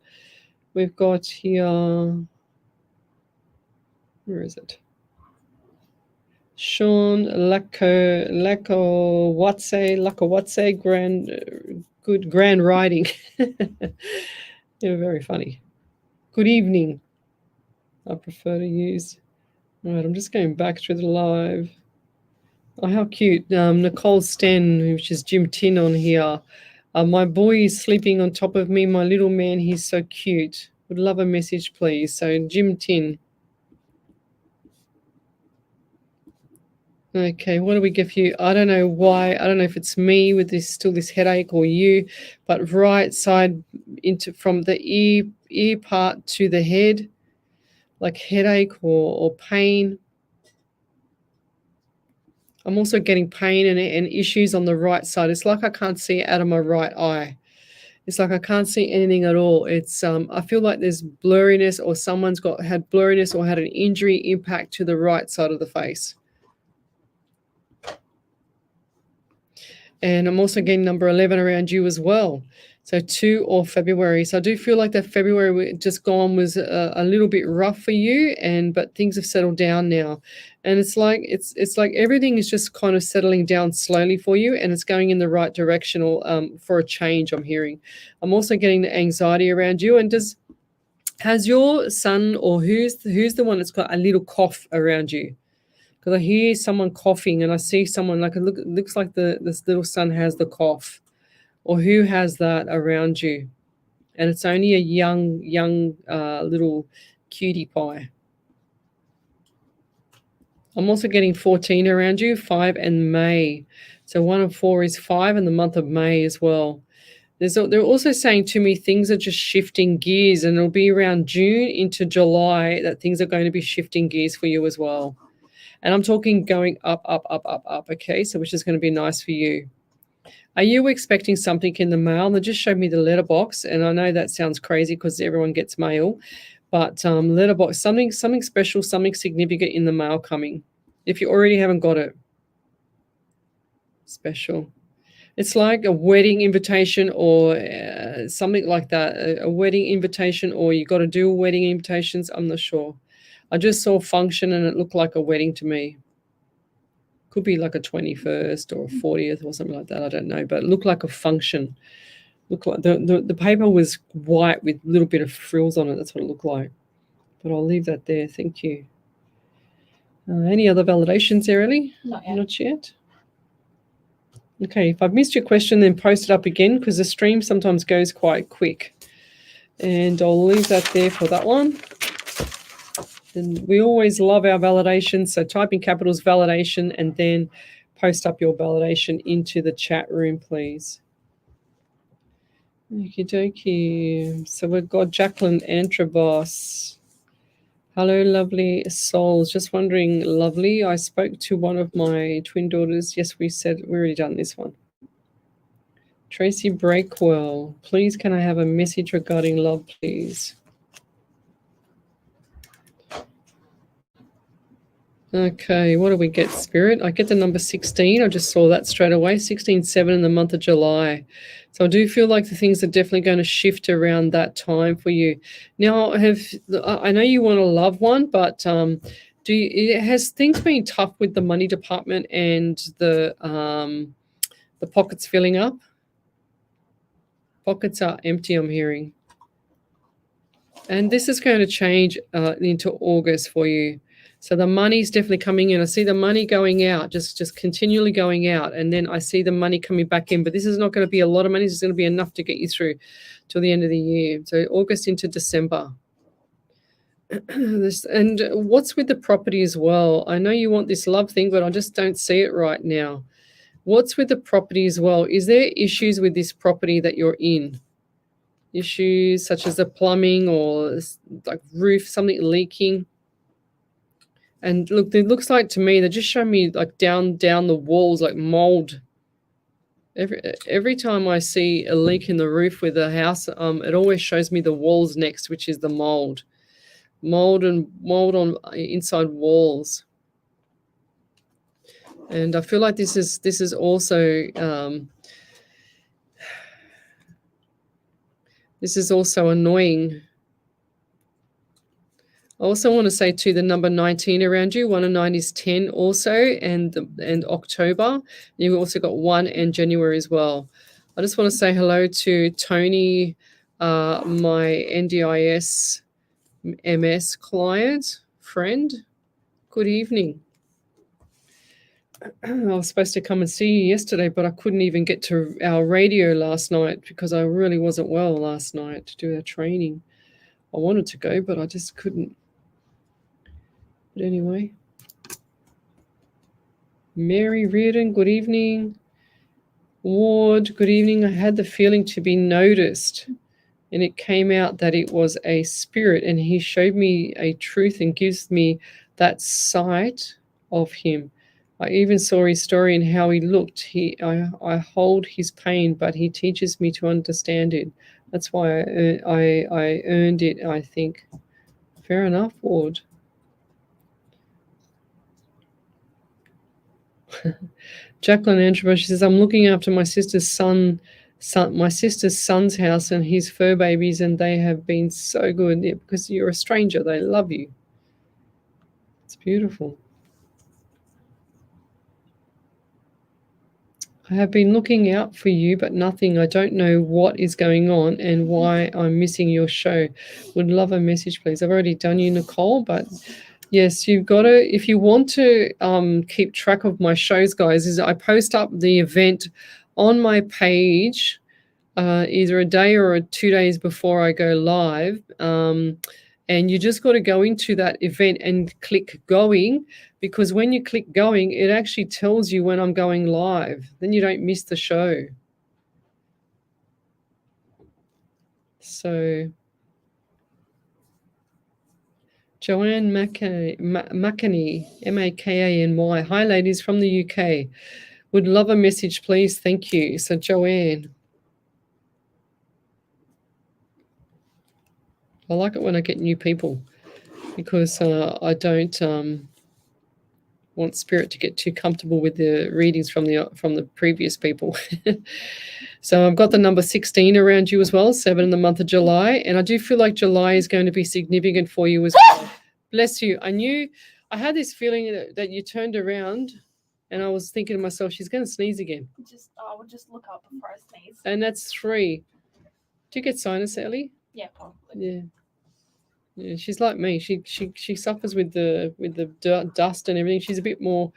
We've got here, where is it? Sean Lakawatse, grand riding. You're very funny. Good evening. I prefer to use. All right, I'm just going back through the live. Oh, how cute. Nicole Sten, which is Jim Tin on here. My boy is sleeping on top of me. My little man, he's so cute. Would love a message, please. So Jim Tin. Okay, what do we give you? I don't know why. I don't know if it's me with this headache or you, but right side from the ear part to the head, like headache or pain. I'm also getting pain and issues on the right side. It's like I can't see out of my right eye. It's like I can't see anything at all. It's I feel like there's blurriness, or someone's had blurriness or had an injury impact to the right side of the face. And I'm also getting number 11 around you as well. So 2 or February. So I do feel like that February just gone was a little bit rough for you, but things have settled down now. And it's like everything is just kind of settling down slowly for you, and it's going in the right direction for a change. I'm hearing. I'm also getting the anxiety around you. And has your son, or who's the one that's got a little cough around you? Because I hear someone coughing, and I see someone it looks like this little son has the cough, or who has that around you, and it's only a young little cutie pie. I'm also getting 14 around you, 5 and May. So 1 and 4 is 5 in the month of May as well. They're also saying to me things are just shifting gears, and it'll be around June into July that things are going to be shifting gears for you as well. And I'm talking going up, okay? So which is going to be nice for you. Are you expecting something in the mail? They just showed me the letterbox, and I know that sounds crazy because everyone gets mail, but letterbox, something special, something significant in the mail coming. If you already haven't got it, special. It's like a wedding invitation or something like that, a wedding invitation, or you got to do wedding invitations. I'm not sure. I just saw function and it looked like a wedding to me. Could be like a 21st or 40th or something like that. I don't know, but it looked like a function. Looked like the paper was white with a little bit of frills on it. That's what it looked like. But I'll leave that there. Thank you. Any other validations there, Ellie? Not yet. Not yet. Okay, if I've missed your question, then post it up again, because the stream sometimes goes quite quick. And I'll leave that there for that one. And we always love our validation, so type in capitals validation and then post up your validation into the chat room, please. Okie dokie. So we've got Jacqueline Antrobos. Hello, lovely souls. Just wondering, lovely, I spoke to one of my twin daughters. Yes, we already done this one. Tracy Breakwell, please can I have a message regarding love, please? Okay, what do we get, Spirit? I get the number 16. I just saw that straight away. 16-7 in the month of July. So I do feel like the things are definitely going to shift around that time for you. Now, I know you want a loved one, but has things been tough with the money department and the pockets filling up? Pockets are empty, I'm hearing. And this is going to change into August for you. So the money's definitely coming in. I see the money going out, just continually going out. And then I see the money coming back in. But this is not going to be a lot of money. This is going to be enough to get you through till the end of the year. So August into December. And what's with the property as well? I know you want this love thing, but I just don't see it right now. What's with the property as well? Is there issues with this property that you're in? Issues such as the plumbing or like roof, something leaking? And look, it looks like to me, they just show me like down the walls, like mold. Every time I see a leak in the roof with a house, it always shows me the walls next, which is the mold on inside walls. And I feel like this is also annoying. I also want to say too, the number 19 around you, 1 and 9 is 10 also, and October. You've also got 1 and January as well. I just want to say hello to Tony, my NDIS MS client, friend. Good evening. I was supposed to come and see you yesterday, but I couldn't even get to our radio last night because I really wasn't well last night to do our training. I wanted to go, but I just couldn't. But anyway. Mary Reardon, good evening. Ward, good evening. I had the feeling to be noticed, and it came out that it was a spirit, and he showed me a truth and gives me that sight of him. I even saw his story and how he looked. I hold his pain, but he teaches me to understand it. That's why I earned it, I think. Fair enough, Ward. Jacqueline Andrew, she says, I'm looking after my sister's my sister's son's house and his fur babies, and they have been so good. Yeah, because you're a stranger, they love you. It's beautiful. I have been looking out for you, but nothing. I don't know what is going on and why I'm missing your show. Would love a message, please. I've already done you, Nicole, but yes, you've got to, if you want to keep track of my shows, guys, is I post up the event on my page either a day or 2 days before I go live. And you just got to go into that event and click going, because when you click going, it actually tells you when I'm going live. Then you don't miss the show. So Joanne Makany, Makany. Hi, ladies from the UK. Would love a message, please. Thank you. So Joanne. I like it when I get new people, because I don't want spirit to get too comfortable with the readings from the previous people. So I've got the number 16 around you as well, 7 in the month of July, and I do feel like July is going to be significant for you as well. Bless you. I had this feeling that you turned around, and I was thinking to myself, she's going to sneeze again. I would just look up before I sneeze. And that's 3. Do you get sinus, Ellie? Yeah, probably. Yeah. Yeah, she's like me. She suffers with the dust and everything. She's a bit more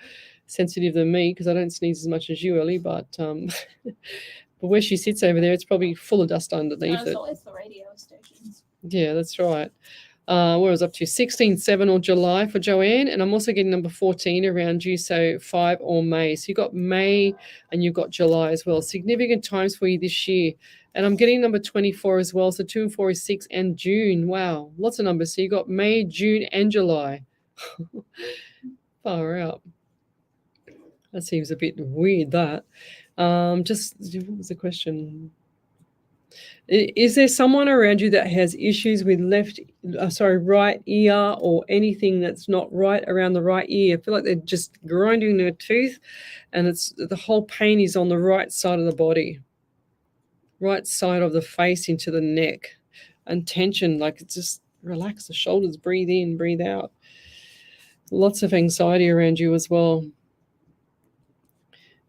sensitive than me because I don't sneeze as much as you, Ellie. But but where she sits over there, it's probably full of dust underneath It's it. always the radio stations. Yeah, that's right. Where I was up to 16, 7 or July for Joanne, and I'm also getting number 14 around you, so 5 or May. So you got May and you've got July as well. Significant times for you this year. And I'm getting number 24 as well. So 2 and 4 is 6 and June. Wow, lots of numbers. So you got May, June, and July. Far out. That seems a bit weird, that. What was the question? Is there someone around you that has issues with right ear, or anything that's not right around the right ear? I feel like they're just grinding their tooth, and the whole pain is on the right side of the body. Right side of the face into the neck, and tension, like it's just relax the shoulders, breathe in, breathe out. Lots of anxiety around you as well.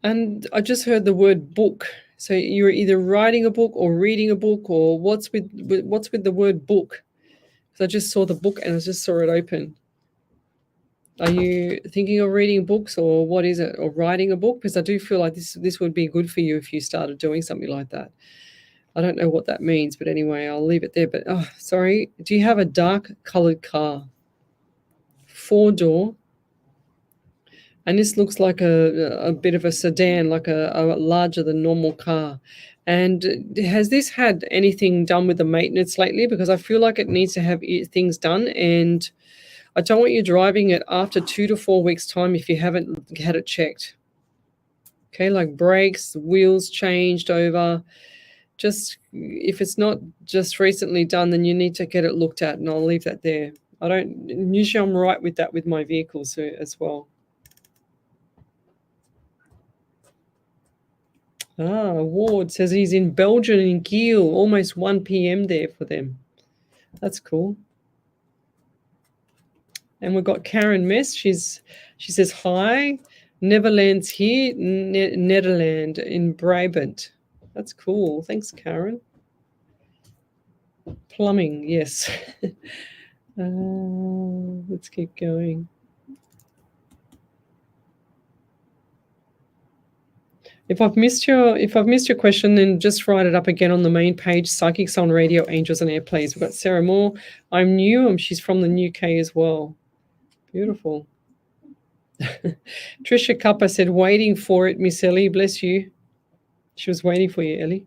And I just heard the word book. So you're either writing a book or reading a book, or what's with the word book? Because I just saw the book and I just saw it open. Are you thinking of reading books, or what is it? Or writing a book? Because I do feel like this would be good for you if you started doing something like that. I don't know what that means, but anyway, I'll leave it there. But, sorry, do you have a dark coloured car? 4-door. And this looks like a bit of a sedan, like a larger than normal car. And has this had anything done with the maintenance lately? Because I feel like it needs to have things done. And I don't want you driving it after 2 to 4 weeks' time if you haven't had it checked. Okay, like brakes, wheels changed over. Just if it's not just recently done, then you need to get it looked at, and I'll leave that there. Usually I'm right with that with my vehicles as well. Ward says he's in Belgium in Kiel, almost 1 p.m. there for them. That's cool. And we've got Karen Mess. She says hi. Netherlands here, Netherlands in Brabant. That's cool. Thanks, Karen. Plumbing, yes. Let's keep going. If I've missed your question, then just write it up again on the main page. Psychics on Radio, Angels and Airplanes. We've got Sarah Moore. I'm new. She's from the UK as well. Beautiful. Trisha Cupper said, waiting for it, Miss Ellie. Bless you. She was waiting for you, Ellie.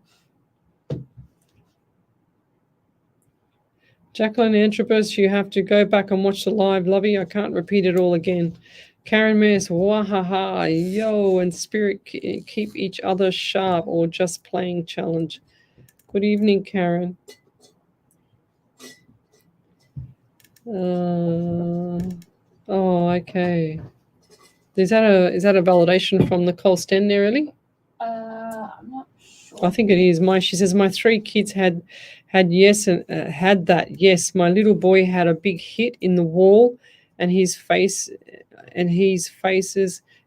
Jacqueline Antropos, you have to go back and watch the live, lovey. I can't repeat it all again. Karen Mears, wahaha, yo, and Spirit, keep each other sharp or just playing challenge. Good evening, Karen. Oh, okay. Is that a validation from Nicole Sten there, Ellie? I'm not sure. I think it is. She says my 3 kids had yes and had that. Yes, my little boy had a big hit in the wall, and his faces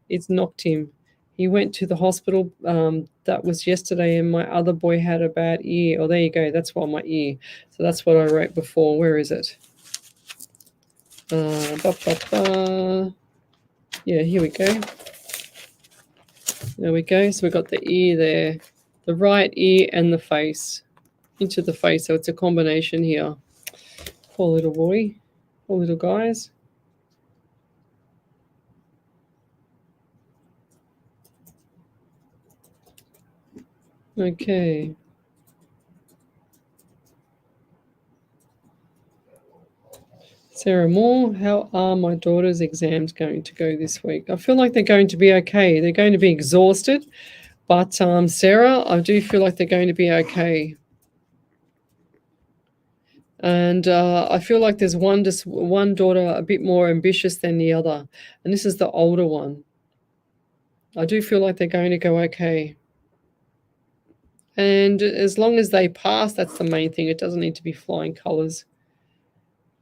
it's knocked him. He went to the hospital. That was yesterday, and my other boy had a bad ear. Oh, there you go. That's why my ear. So that's what I wrote before. Where is it? Yeah, here we go. There we go. So we've got the ear there, the right ear and the face, into the face. So it's a combination here. Poor little boy, poor little guys. Okay. Sarah Moore, how are my daughter's exams going to go this week? I feel like they're going to be okay. They're going to be exhausted, but Sarah, I do feel like they're going to be okay. And I feel like there's one daughter a bit more ambitious than the other, and this is the older one. I do feel like they're going to go okay. And as long as they pass, that's the main thing. It doesn't need to be flying colors.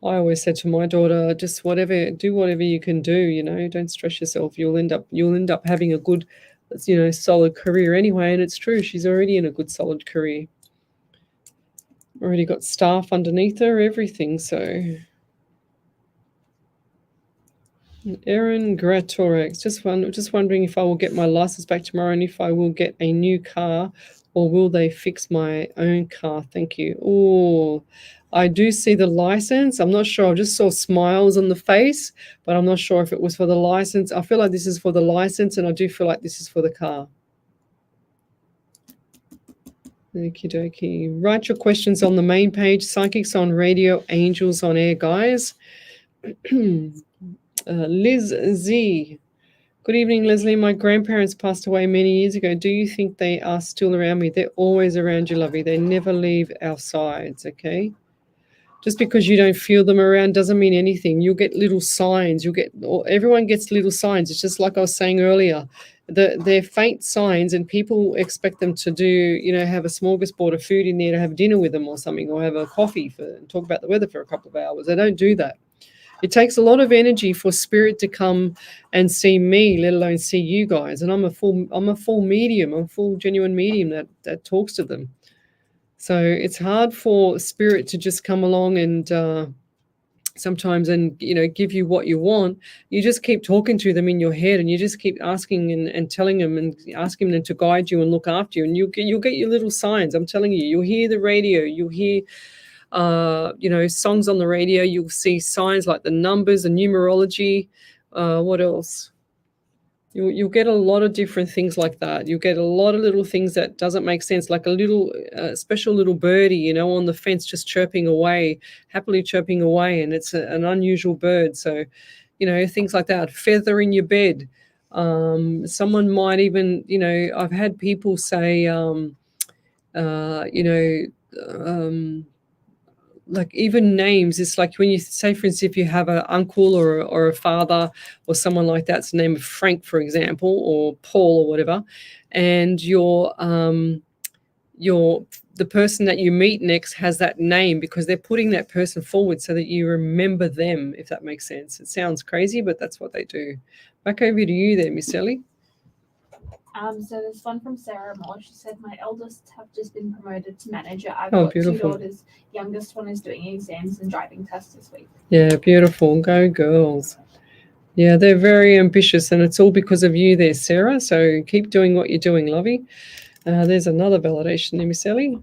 I always said to my daughter, just do whatever you can do, don't stress yourself. You'll end up having a good, solid career anyway. And it's true. She's already in a good, solid career. Already got staff underneath her, everything. So Erin Gratorex, just wondering if I will get my license back tomorrow and if I will get a new car or will they fix my own car? Thank you. Oh, I do see the license. I'm not sure. I just saw smiles on the face, but I'm not sure if it was for the license. I feel like this is for the license, and I do feel like this is for the car. Okie dokie. Write your questions on the main page. Psychics on radio, angels on air, guys. Liz Z. Good evening, Leslie. My grandparents passed away many years ago. Do you think they are still around me? They're always around you, lovey. They never leave our sides, okay? Just because you don't feel them around doesn't mean anything. You'll get little signs. Everyone gets little signs. It's just like I was saying earlier. They're faint signs, and people expect them to do, have a smorgasbord of food in there to have dinner with them or something, or have a coffee and talk about the weather for a couple of hours. They don't do that. It takes a lot of energy for spirit to come and see me, let alone see you guys. And I'm a full medium. I'm a full genuine medium that talks to them. So it's hard for spirit to just come along and sometimes give you what you want. You just keep talking to them in your head, and you just keep asking and telling them and asking them to guide you and look after you, and you'll get your little signs. I'm telling you, you'll hear the radio, you'll hear songs on the radio, you'll see signs like the numbers, the numerology. What else? You'll get a lot of different things like that. You'll get a lot of little things that doesn't make sense, like a little special little birdie, on the fence just chirping away, happily chirping away, and it's an unusual bird. So, things like that. Feather in your bed. Someone might even, I've had people say, like even names. It's like when you say, for instance, if you have an uncle or a father or someone like that's the name of Frank, for example, or Paul or whatever, and the person that you meet next has that name because they're putting that person forward so that you remember them, if that makes sense. It sounds crazy, but that's what they do. Back over to you there, Miss Ellie. So there's one from Sarah Moore. She said, my eldest have just been promoted to manager. I've Oh, got beautiful. 2 daughters. Youngest one is doing exams and driving tests this week. Yeah, beautiful. Go girls. Yeah, they're very ambitious, and it's all because of you there, Sarah. So keep doing what you're doing, lovey. There's another validation there, Miss Ellie.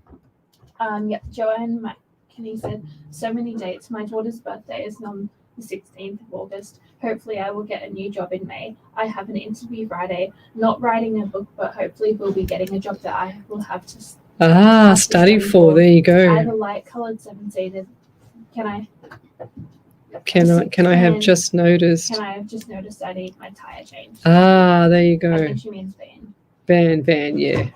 Yep, Joanne McKinney said, so many dates. My daughter's birthday is on the 16th of August. Hopefully I will get a new job in May. I have an interview Friday, not writing a book, but hopefully we'll be getting a job that I will have to study for. There you I have go. a light coloured 7-seater. Can I have just noticed? Can I have just noticed I need my tyre changed? There you go. I think she means van. Van, yeah.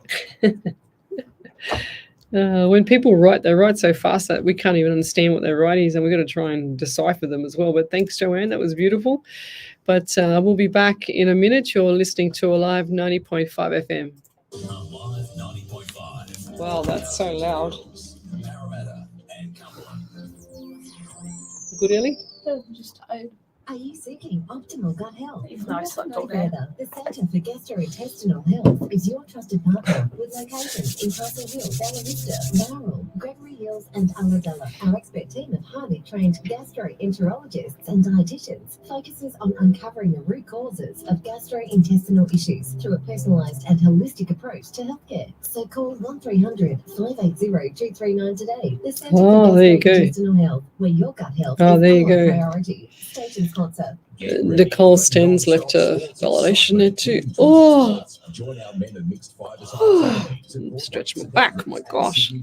When people write, they write so fast that we can't even understand what they're writing, and we've got to try and decipher them as well. But thanks, Joanne. That was beautiful. But we'll be back in a minute. You're listening to Alive 90.5 FM. Alive 90.5. Wow, that's so loud. Parramatta and Cumberland. Good, Ellie? I'm just tired. Are you seeking optimal gut health? Even though I Look slept no all day. further. The Centre for Gastrointestinal Health is your trusted partner with locations in Castle Hill, Bella Vista, Bowral, Gregory Hills and Ulladulla. Our expert team of highly trained gastroenterologists and dietitians focuses on uncovering the root causes of gastrointestinal issues through a personalised and holistic approach to healthcare. So call 1300 580 239 today. The Centre for There you go. Gastrointestinal Health, where your gut health Oh, is there you our go. priority. Station sponsor. Nicole Sten's left a validation there too. Join our men and mixed five-a-side Stretch my back, my gosh. We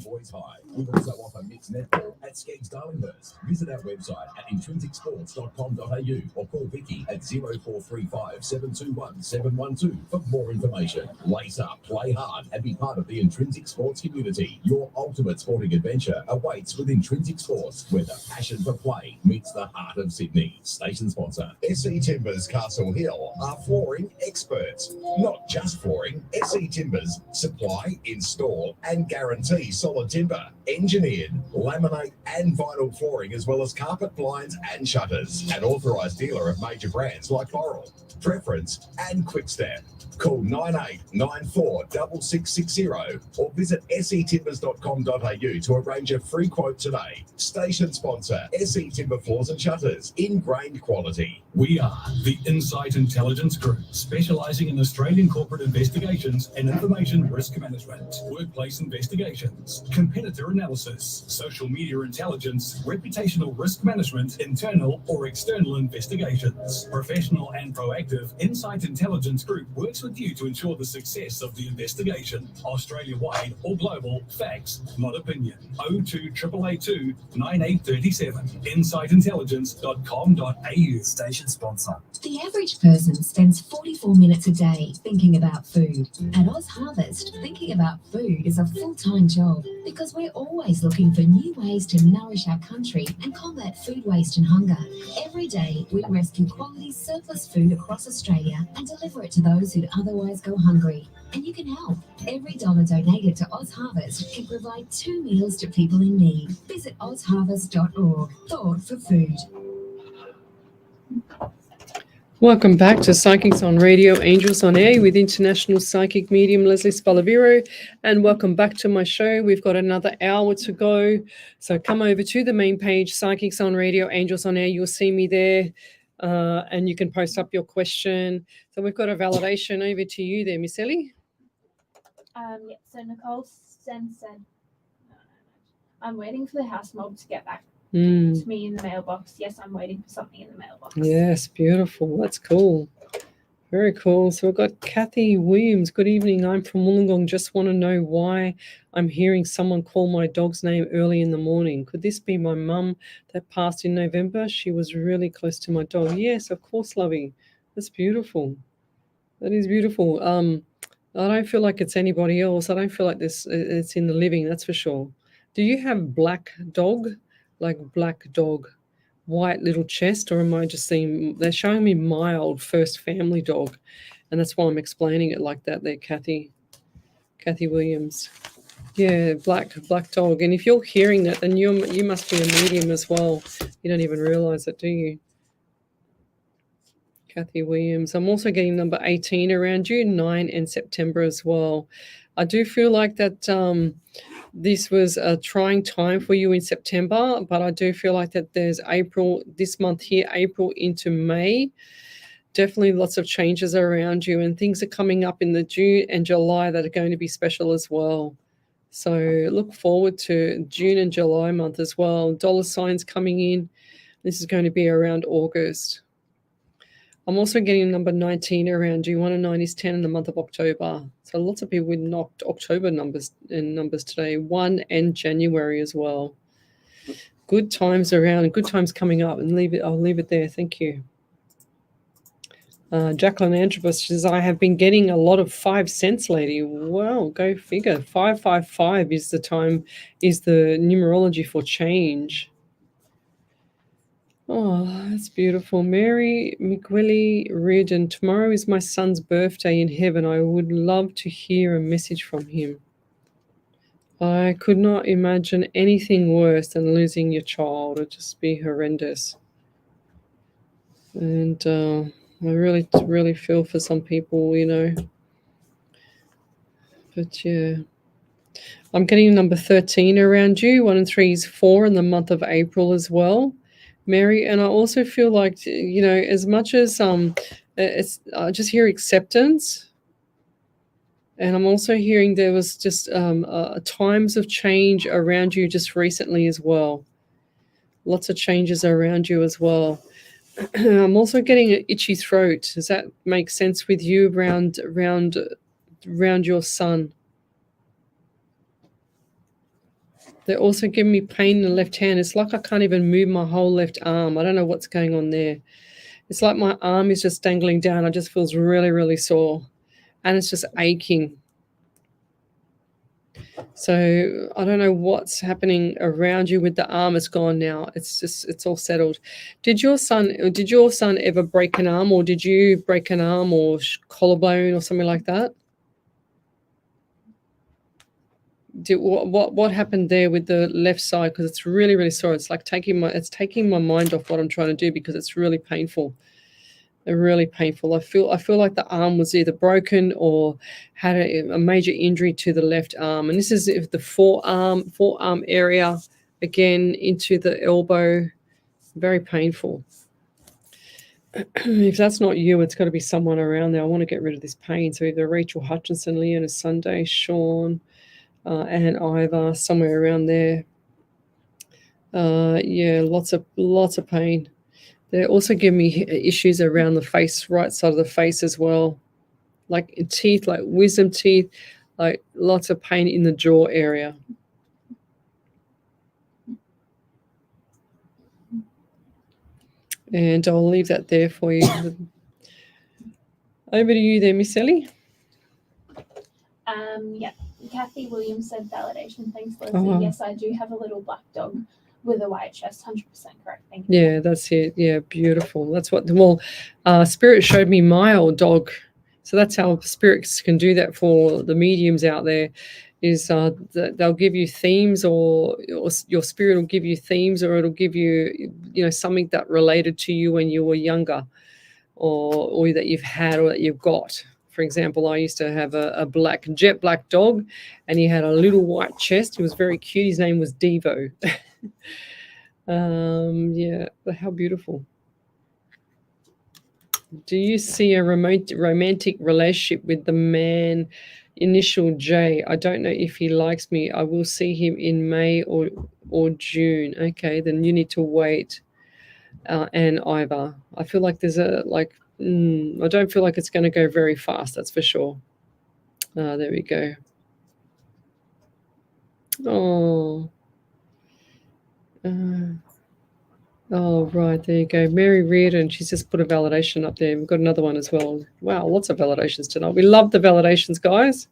also offer mixed netball at Skeggs Darlinghurst. Visit our website at intrinsicsports.com.au or call Vicky at 0435 721 712 for more information. Lace up, play hard, and be part of the Intrinsic Sports community. Your ultimate sporting adventure awaits with Intrinsic Sports, where the passion for play meets the heart of Sydney. Station sponsor. SE Timbers Castle Hill are flooring experts. Not just flooring, SE Timbers supply, install, and guarantee solid timber, engineered, laminate, and vinyl flooring, as well as carpet, blinds, and shutters. An authorised dealer of major brands like Floral, Preference, and Quickstep. Call 9894 6660 or visit setimbers.com.au to arrange a free quote today. Station sponsor, SE Timber Floors and Shutters, ingrained quality. We are the Insight Intelligence Group, specialising in Australian corporate investigations and information risk management, workplace investigations, competitor analysis, social media intelligence, reputational risk management, internal or external investigations. Professional and proactive, Insight Intelligence Group works with you to ensure the success of the investigation. Australia-wide or global, facts, not opinion. 02 882 9837. InsightIntelligence.com.au. Station sponsor. The average person spends 44 minutes a day thinking about food. At Oz Harvest, thinking about food is a full-time job because we're always looking for new ways to nourish our country and combat food waste and hunger. Every day, we rescue quality surplus food across Australia and deliver it to those who'd otherwise go hungry. And you can help. Every dollar donated to Oz Harvest can provide 2 meals to people in need. Visit ozharvest.org. Thought for food. Welcome back to Psychics on Radio, Angels on Air with International Psychic Medium Lesley Spaliviero, and welcome back to my show. We've got another hour to go, so come over to the main page, Psychics on Radio, Angels on Air. You'll see me there, and you can post up your question. So we've got a validation over to you there, Miss Ellie. Yeah, so Nicole Sten said, I'm waiting for the house mob to get back to me in the mailbox. Yes, I'm waiting for something in the mailbox. Yes, beautiful. That's cool. Very cool. So we've got Kathy Williams. Good evening. I'm from Wollongong. Just want to know why I'm hearing someone call my dog's name early in the morning. Could this be my mum that passed in November? She was really close to my dog. Yes, of course, Lovey. That's beautiful. That is beautiful. I don't feel like it's anybody else. I don't feel like this. It's in the living, that's for sure. Do you have black dog? Like black dog, white little chest, or am I just seeing, they're showing me mild first family dog, and that's why I'm explaining it like that there, Kathy Williams. Yeah, black dog. And if you're hearing that, then you must be a medium as well. You don't even realize it, do you? Kathy Williams. I'm also getting number 18 around you, 9 and September as well. I do feel like that this was a trying time for you in September, but I do feel like that there's April, this month here, April into May. Definitely lots of changes around you, and things are coming up in the June and July that are going to be special as well. So look forward to June and July month as well. Dollar signs coming in. This is going to be around August. I'm also getting number 19 around you. 1 and 9 is 10 in the month of October. So lots of people with knocked October numbers today. 1 and January as well. Good times around, good times coming up. And I'll leave it there. Thank you. Jacqueline Antrobus says, I have been getting a lot of 5 cents, lady. Wow, go figure. 555 is the numerology for change. Oh, that's beautiful. Mary McWillie Reardon, tomorrow is my son's birthday in heaven. I would love to hear a message from him. I could not imagine anything worse than losing your child. It'd just be horrendous. And I really feel for some people, you know. But yeah. I'm getting number 13 around you. 1 and 3 is 4 in the month of April as well. Mary, and I also feel like, you know, as much as I just hear acceptance, and I'm also hearing there was just times of change around you just recently as well. Lots of changes around you as well. I'm also getting an itchy throat. Does that make sense with you around your son? They're also giving me pain in the left hand. It's like I can't even move my whole left arm. I don't know what's going on there. It's like my arm is just dangling down. I just feels really, really sore. And it's just aching. So I don't know what's happening around you with the arm. It's gone now. It's all settled. Did your son ever break an arm, or did you break an arm or collarbone or something like that? What happened there with the left side? Because it's really, really sore. It's like taking my mind off what I'm trying to do because it's really painful. They're really painful. I feel like the arm was either broken or had a major injury to the left arm. And this is if the forearm area, again into the elbow. Very painful. If that's not you, it's got to be someone around there. I want to get rid of this pain. So either Rachel Hutchinson, Leona Sunday, Sean, and Ivor, somewhere around there. Yeah, lots of pain. They also give me issues around the face, right side of the face as well, like teeth, like wisdom teeth, like lots of pain in the jaw area. And I'll leave that there for you. Over to you there, Miss Ellie. Yeah. Kathy Williams said validation. Thanks, Leslie. Yes, I do have a little black dog with a white chest. 100% correct. Thank you. Yeah, that's it. Yeah, beautiful. That's what. Well, Spirit showed me my old dog, so that's how spirits can do that for the mediums out there. Is they'll give you themes, or your spirit will give you themes, or it'll give you, something that related to you when you were younger, or that you've had or that you've got. For example, I used to have a jet black dog, and he had a little white chest. He was very cute. His name was Devo. Yeah, but how beautiful. Do you see a romantic relationship with the man initial J? I don't know if he likes me. I will see him in May or June. Okay, then you need to wait. And Ivor, I feel like there's I don't feel like it's going to go very fast, that's for sure. There we go. Oh. Oh, right, there you go. Mary Reardon, she's just put a validation up there. We've got another one as well. Wow, lots of validations tonight. We love the validations, guys.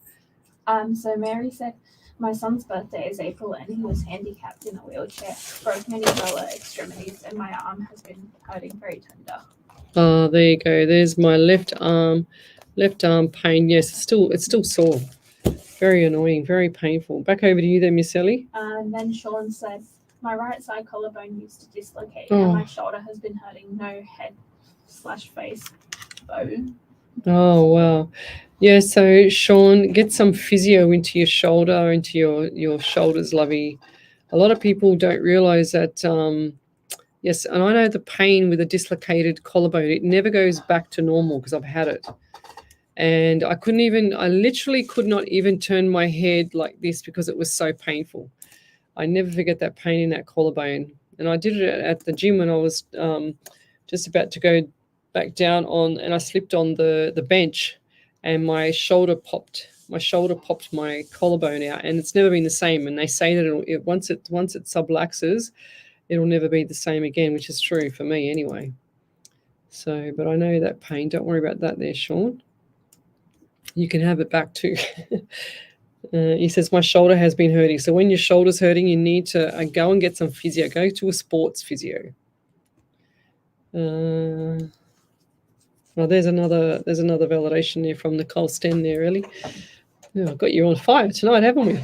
So Mary said, my son's birthday is April and he was handicapped in a wheelchair, broke many lower extremities, and my arm has been hurting very tender. Oh, there you go. There's my left arm pain. Yes, it's still sore. Very annoying, very painful. Back over to you there, Miss Ellie. And then Sean said, my right side collarbone used to dislocate and my shoulder has been hurting. No head/face bone. Oh, wow. Yeah, so Sean, get some physio into your shoulder, into your shoulders, lovey. A lot of people don't realize that, yes, and I know the pain with a dislocated collarbone, it never goes back to normal because I've had it. And I literally could not even turn my head like this because it was so painful. I never forget that pain in that collarbone. and I did it at the gym when I was just about to go back down on, and I slipped on the bench, and my shoulder popped my collarbone out, and it's never been the same. And they say that once it subluxes, it'll never be the same again, which is true for me anyway. So, but I know that pain. Don't worry about that there, Sean. You can have it back too. He says, my shoulder has been hurting. So when your shoulder's hurting, you need to go and get some physio. Go to a sports physio. Well, there's another validation there from Nicole Sten there, Ellie. Oh, I've got you on fire tonight, haven't we?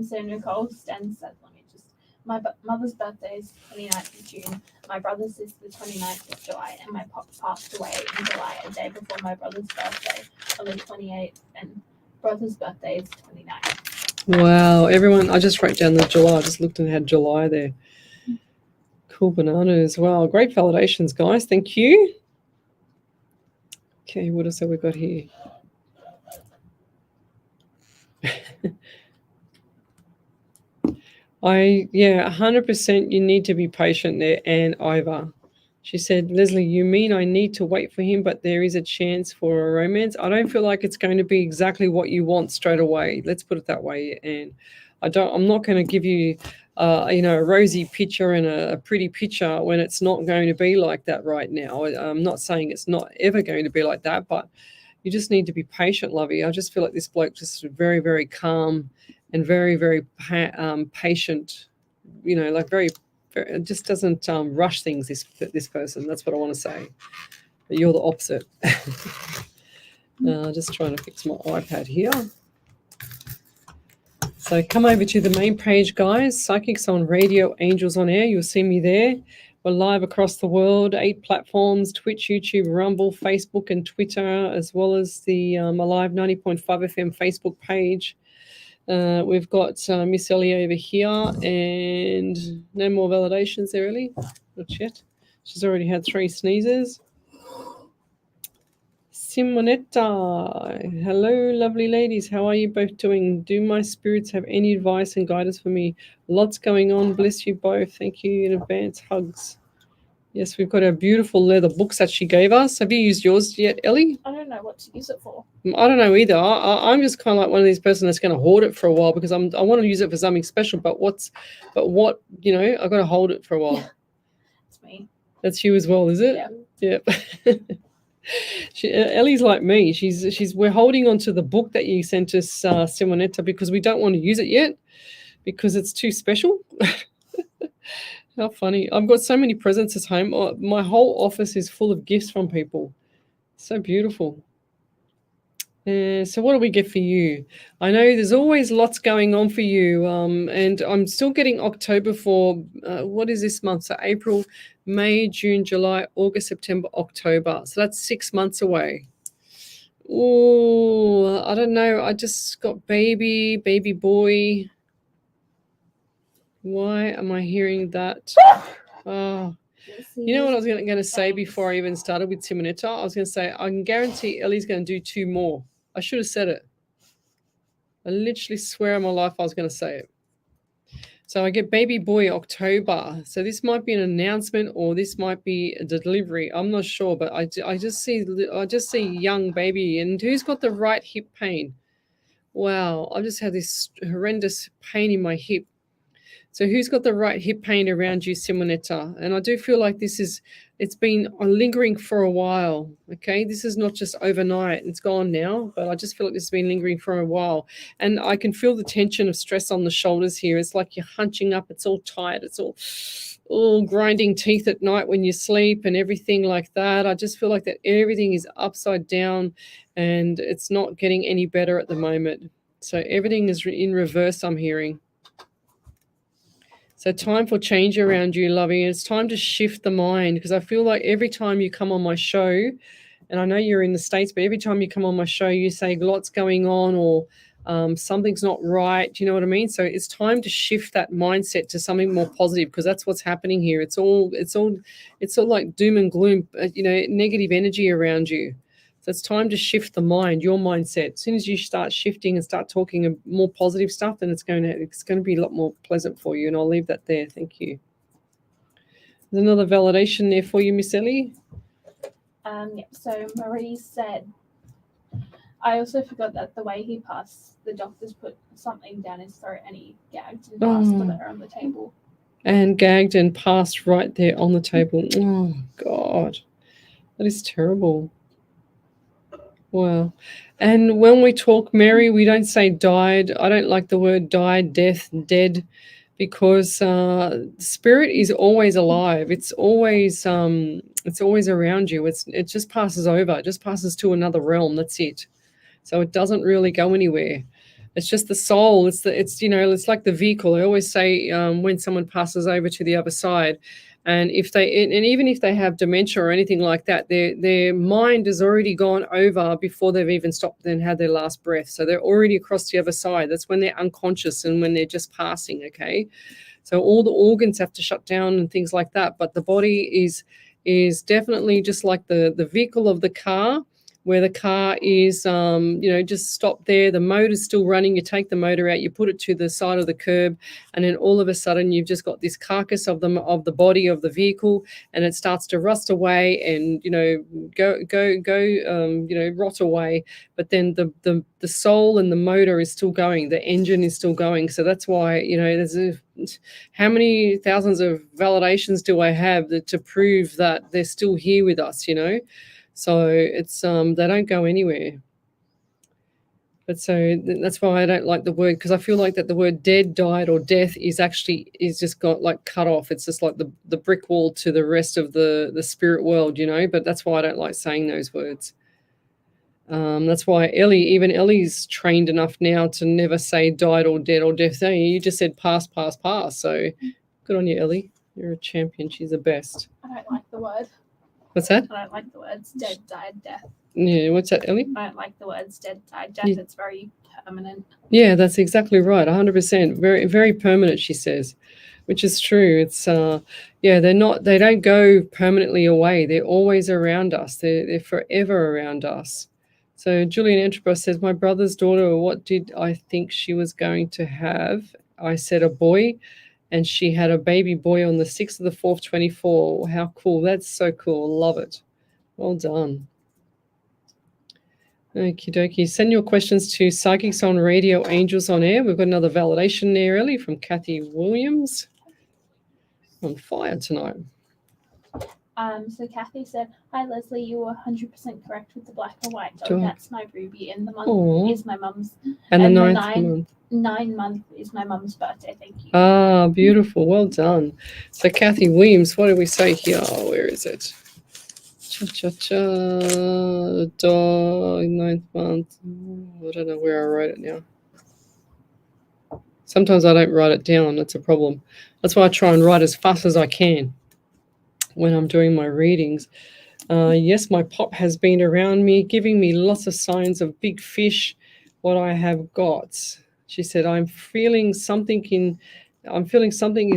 So Nicole Sten said, let me just, my mother's birthday is 29th of June, my brother's is the 29th of July, and my pop passed away in July, a day before my brother's birthday on the 28th, and brother's birthday is 29th. Wow, everyone, I just wrote down the July. I just looked and had July there. Cool bananas. Wow, great validations, guys. Thank you. Okay, what else have we got here? Yeah, 100% you need to be patient there, and Iva. She said, Lesley, you mean I need to wait for him, but there is a chance for a romance? I don't feel like it's going to be exactly what you want straight away. Let's put it that way. And I'm not going to give you, a rosy picture and a pretty picture when it's not going to be like that right now. I'm not saying it's not ever going to be like that, but you just need to be patient, lovey. I just feel like this bloke just very, very calm and very, very patient, like very, it just doesn't rush things, this person. That's what I want to say. But you're the opposite. Just trying to fix my iPad here. So come over to the main page, guys. Psychics on Radio, Angels on Air. You'll see me there. We're live across the world, 8 platforms, Twitch, YouTube, Rumble, Facebook, and Twitter, as well as the Alive 90.5 FM Facebook page. We've got Miss Ellie over here, and no more validations there, Ellie. Not yet. She's already had 3 sneezes. Simonetta, hello, lovely ladies. How are you both doing? Do my spirits have any advice and guidance for me? Lots going on. Bless you both. Thank you in advance. Hugs. Yes, we've got our beautiful leather books that she gave us. Have you used yours yet, Ellie? I don't know what to use it for. I don't know either. I'm just kind of like one of these persons that's going to hoard it for a while because I want to use it for something special. But what, I've got to hold it for a while. It's me. That's you as well, is it? Yeah. Yep. Ellie's like me. We're holding on to the book that you sent us, Simonetta, because we don't want to use it yet because it's too special. How funny. I've got so many presents at home. My whole office is full of gifts from people. So beautiful. So what do we get for you? I know there's always lots going on for you. And I'm still getting October for, what is this month? So April, May, June, July, August, September, October. So that's 6 months away. Oh, I don't know. I just got baby boy. Why am I hearing that? Oh, you know what I was going to say before I even started with Simonetta? I was going to say, I can guarantee Ellie's going to do 2 more. I should have said it. I literally swear on my life I was going to say it. So I get baby boy October. So this might be an announcement or this might be a delivery. I'm not sure, but I just see young baby. And who's got the right hip pain? Wow, I just had this horrendous pain in my hip. So who's got the right hip pain around you, Simonetta? And I do feel like it's been lingering for a while, okay? This is not just overnight. It's gone now, but I just feel like this has been lingering for a while. And I can feel the tension of stress on the shoulders here. It's like you're hunching up. It's all tight. It's all grinding teeth at night when you sleep and everything like that. I just feel like that everything is upside down and it's not getting any better at the moment. So everything is in reverse, I'm hearing. So time for change around you, lovey. It's time to shift the mind because I feel like every time you come on my show, and I know you're in the States, but every time you come on my show, you say lots going on or something's not right. Do you know what I mean? So it's time to shift that mindset to something more positive because that's what's happening here. It's all like doom and gloom, negative energy around you. So it's time to shift the mind, your mindset. As soon as you start shifting and start talking more positive stuff, then it's going to be a lot more pleasant for you. And I'll leave that there. Thank you. There's another validation there for you, Miss Ellie. So Marie said, I also forgot that the way he passed, the doctors put something down his throat and he gagged and passed there on the table. And gagged and passed right there on the table. Oh, God. That is terrible. Wow. And when we talk Mary, we don't say died. I don't like the word died, death, dead, because spirit is always alive. It's always around you. It just passes over. It just passes to another realm. That's it. So it doesn't really go anywhere. It's just the soul. It's like the vehicle. I always say when someone passes over to the other side, and even if they have dementia or anything like that, their mind has already gone over before they've even stopped and had their last breath. So they're already across the other side. That's when they're unconscious and when they're just passing. Okay, so all the organs have to shut down and things like that. But the body is definitely just like the vehicle of the car, where the car is, just stop there. The motor's still running. You take the motor out, you put it to the side of the curb, and then all of a sudden you've just got this carcass of the body of the vehicle, and it starts to rust away and rot away. But then the soul and the motor is still going. The engine is still going. So that's why how many thousands of validations do I have to prove that they're still here with us? So it's they don't go anywhere. But so that's why I don't like the word, because I feel like that the word dead, died, or death is just got like cut off. It's just like the brick wall to the rest of the spirit world, But that's why I don't like saying those words. That's why Ellie's trained enough now to never say died or dead or death. You just said past. So good on you, Ellie. You're a champion. She's the best. I don't like the word. What's that? I don't like the words dead, died, death. Yeah, what's that, Ellie? I don't like the words dead, died, death. It's very permanent. Yeah, that's exactly right. 100%. Very, very permanent, she says, which is true. It's they don't go permanently away. They're always around us. They're forever around us. So Julian Entropos says, my brother's daughter, what did I think she was going to have? I said a boy, and she had a baby boy on the 6th of the 4th, 24. How cool. That's so cool. Love it. Well done. Okie dokie. Send your questions to Psychics on Radio, Angels on Air. We've got another validation there, Ellie, from Kathy Williams. On fire tonight. So Kathy said, hi Lesley, you were 100% correct with the black and white dog. That's my Ruby, and the month is my mum's. And the 9th month. 9 month is my mum's birthday. Thank you. Ah, beautiful. Well done. So Kathy Williams, what do we say here? Oh, where is it? Dog, 9th month. I don't know where I wrote it now. Sometimes I don't write it down. That's a problem. That's why I try and write as fast as I can when I'm doing my readings. Yes, my pop has been around me, giving me lots of signs of big fish, what I have got. She said, I'm feeling something is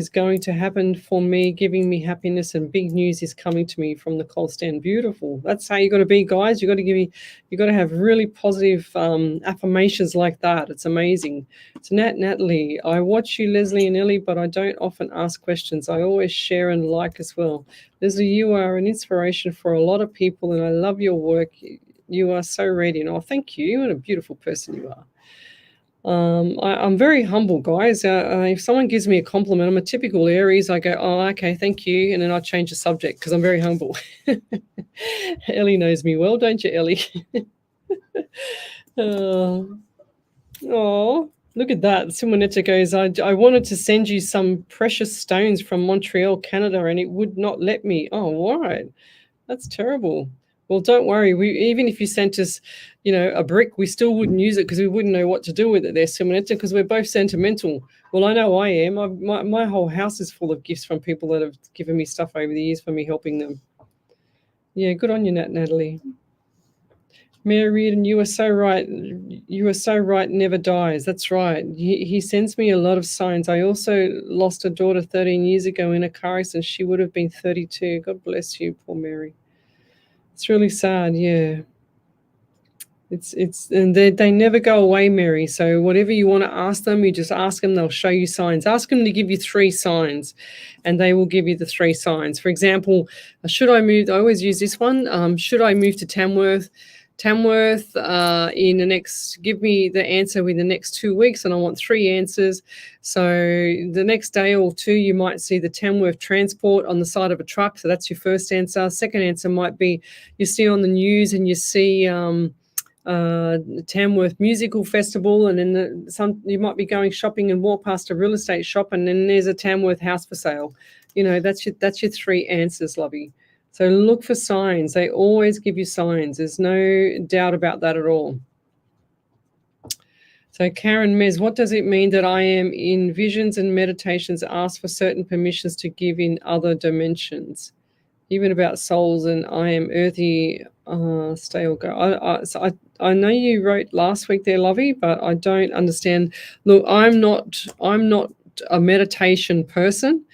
going to happen for me, giving me happiness, and big news is coming to me from the cold stand. Beautiful. That's how you got to be, guys. You got to have really positive affirmations like that. It's amazing. It's Natalie. I watch you, Lesley and Ellie, but I don't often ask questions. I always share and like as well. Lesley, you are an inspiration for a lot of people, and I love your work. You are so radiant. Oh, thank you. What a beautiful person you are. I'm very humble, guys. If someone gives me a compliment, I'm a typical Aries. I go, oh, okay, thank you. And then I change the subject because I'm very humble. Ellie knows me well, don't you, Ellie? Look at that. Simonetta goes, I wanted to send you some precious stones from Montreal, Canada, and it would not let me. Oh, all right. That's terrible. Well, don't worry. Even if you sent us, a brick, we still wouldn't use it because we wouldn't know what to do with it there, Simonetta, because we're both sentimental. Well, I know I am. My whole house is full of gifts from people that have given me stuff over the years for me helping them. Yeah, good on you, Natalie. Mary Reardon, you are so right. You are so right. Never dies. That's right. He sends me a lot of signs. I also lost a daughter 13 years ago in a car accident. She would have been 32. God bless you, poor Mary. It's really sad, yeah. And they never go away, Mary. So whatever you want to ask them, you just ask them. They'll show you signs. Ask them to give you 3 signs, and they will give you the 3 signs. For example, should I move? I always use this one. Should I move to Tamworth? Tamworth in the next. Give me the answer within the next 2 weeks, and I want 3 answers. So the next day or 2, you might see the Tamworth transport on the side of a truck. So that's your first answer. Second answer might be you see on the news and you see. Tamworth Musical Festival, and then you might be going shopping and walk past a real estate shop, and then there's a Tamworth house for sale. That's your 3 answers, lovey. So look for signs. They always give you signs. There's no doubt about that at all. So Karen Mez, what does it mean that I am in visions and meditations asked for certain permissions to give in other dimensions? Even about souls, and I am earthy, stay or go. I know you wrote last week there, Lovey, but I don't understand. Look, I'm not a meditation person.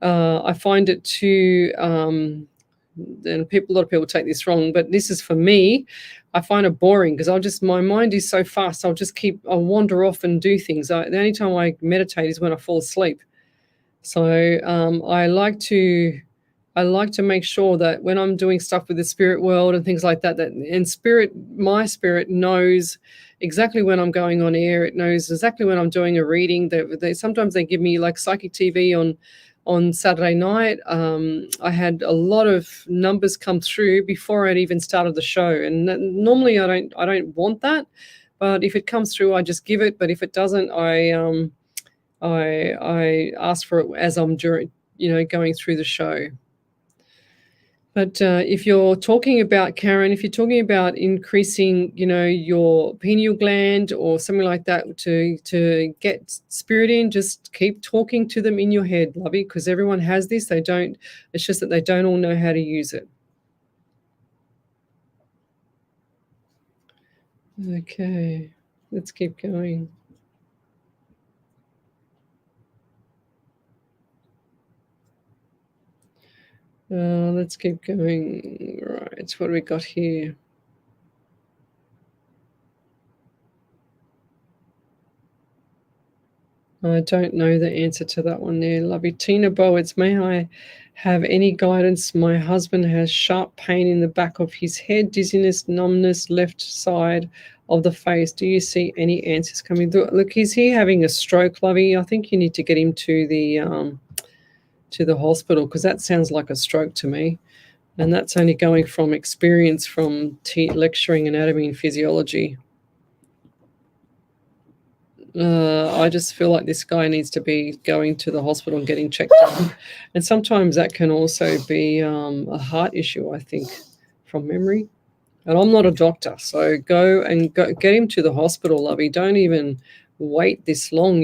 I find it too, and a lot of people take this wrong, but this is for me. I find it boring because my mind is so fast. I'll wander off and do things. The only time I meditate is when I fall asleep. So I like to make sure that when I'm doing stuff with the spirit world and things like that, my spirit knows exactly when I'm going on air. It knows exactly when I'm doing a reading. Sometimes they give me like psychic TV on Saturday night. I had a lot of numbers come through before I'd even started the show, and normally I don't want that, but if it comes through, I just give it. But if it doesn't, I ask for it as I'm going through the show. But if you're talking about, Karen, if you're talking about increasing, your pineal gland or something like that to get spirit in, just keep talking to them in your head, lovey, because everyone has this. It's just that they don't all know how to use it. Okay, let's keep going. Let's keep going. Right, what do we got here? I don't know the answer to that one there, lovey. Tina Bowitz, may I have any guidance? My husband has sharp pain in the back of his head, dizziness, numbness, left side of the face. Do you see any answers coming? Look, is he having a stroke, lovey? I think you need to get him to the hospital, because that sounds like a stroke to me, and that's only going from experience from lecturing anatomy and physiology. I just feel like this guy needs to be going to the hospital and getting checked out, and sometimes that can also be a heart issue, I think, from memory. And I'm not a doctor, so go get him to the hospital, lovey. Don't even wait this long,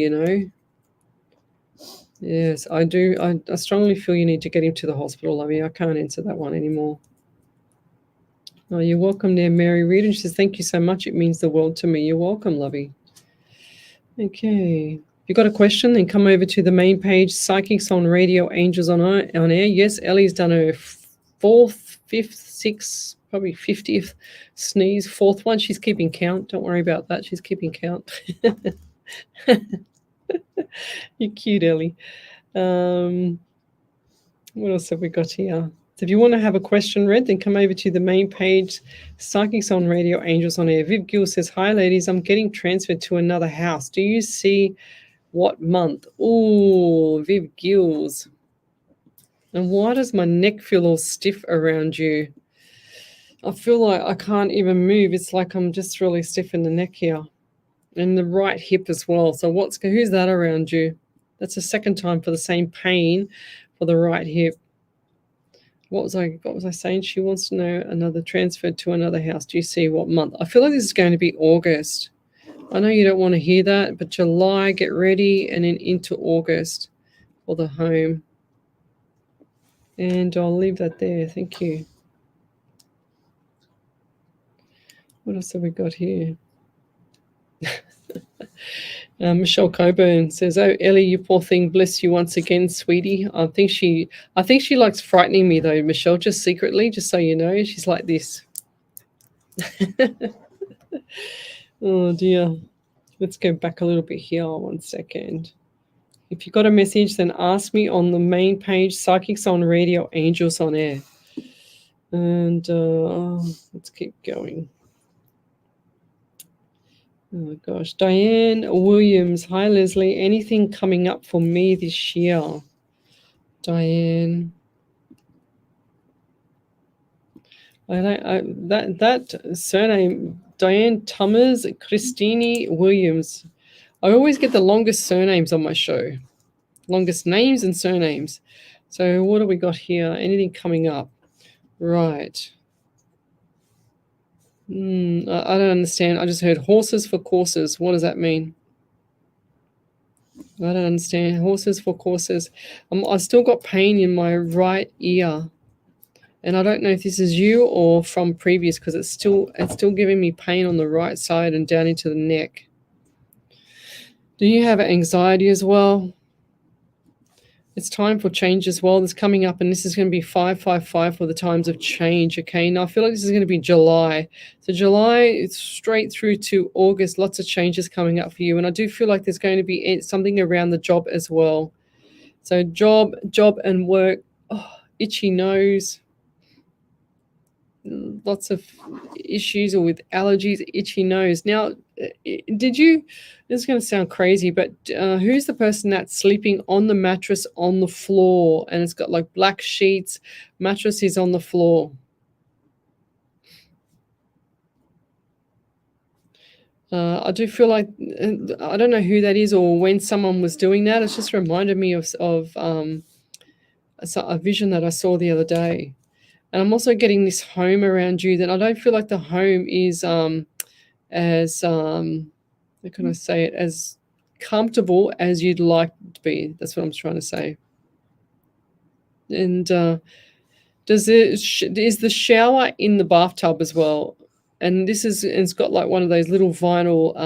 Yes, I do. I strongly feel you need to get him to the hospital, lovey. I can't answer that one anymore. Oh, you're welcome there, Mary Reed. And she says, thank you so much. It means the world to me. You're welcome, lovey. Okay. If you've got a question, then come over to the main page, Psychics on Radio, Angels on Air. Yes, Ellie's done her 4th, 5th, 6th, probably 50th sneeze. 4th one. She's keeping count. Don't worry about that. She's keeping count. You're cute, Ellie. What else have we got here? So if you want to have a question read, then come over to the main page, Psychics on Radio, Angels on Air. Viv Gill says, hi, ladies. I'm getting transferred to another house. Do you see what month? Oh, Viv Gills. And why does my neck feel all stiff around you? I feel like I can't even move. It's like I'm just really stiff in the neck here. And the right hip as well. So who's that around you? That's the second time for the same pain for the right hip. What was I saying? She wants to know another transferred to another house. Do you see what month? I feel like this is going to be August. I know you don't want to hear that, but July, get ready, and then into August for the home. And I'll leave that there. Thank you. What else have we got here? Michelle Coburn says, oh, Ellie, you poor thing, bless you once again, sweetie. I think she likes frightening me though, Michelle, just secretly, just so you know. She's like this. Oh dear. Let's go back a little bit here. 1 second. If you got a message, then ask me on the main page, Psychics on Radio, Angels on Air. And let's keep going. Oh gosh. Diane Williams. Hi, Leslie. Anything coming up for me this year? Diane. That surname, Diane Tummers, Christine Williams. I always get the longest surnames on my show. Longest names and surnames. So what do we got here? Anything coming up? Right. I don't understand. I just heard horses for courses. What does that mean? I don't understand. Horses for courses. I've still got pain in my right ear. And I don't know if this is you or from previous, because it's still giving me pain on the right side and down into the neck. Do you have anxiety as well? It's time for change as well. That's coming up, and this is going to be 555 for the times of change. Okay, now I feel like this is going to be July. So July, it's straight through to August. Lots of changes coming up for you, and I do feel like there's going to be something around the job as well. So job and work. Oh, itchy nose. Lots of issues, or with allergies, itchy nose. Now, this is going to sound crazy, but who's the person that's sleeping on the mattress on the floor, and it's got like black sheets, mattress is on the floor? I do feel like, I don't know who that is or when someone was doing that. It's just reminded me of a vision that I saw the other day. And I'm also getting this home around you that I don't feel like the home is as how can I say it, as comfortable as you'd like it to be. That's what I'm trying to say. And is the shower in the bathtub as well? And it's got like one of those little vinyl.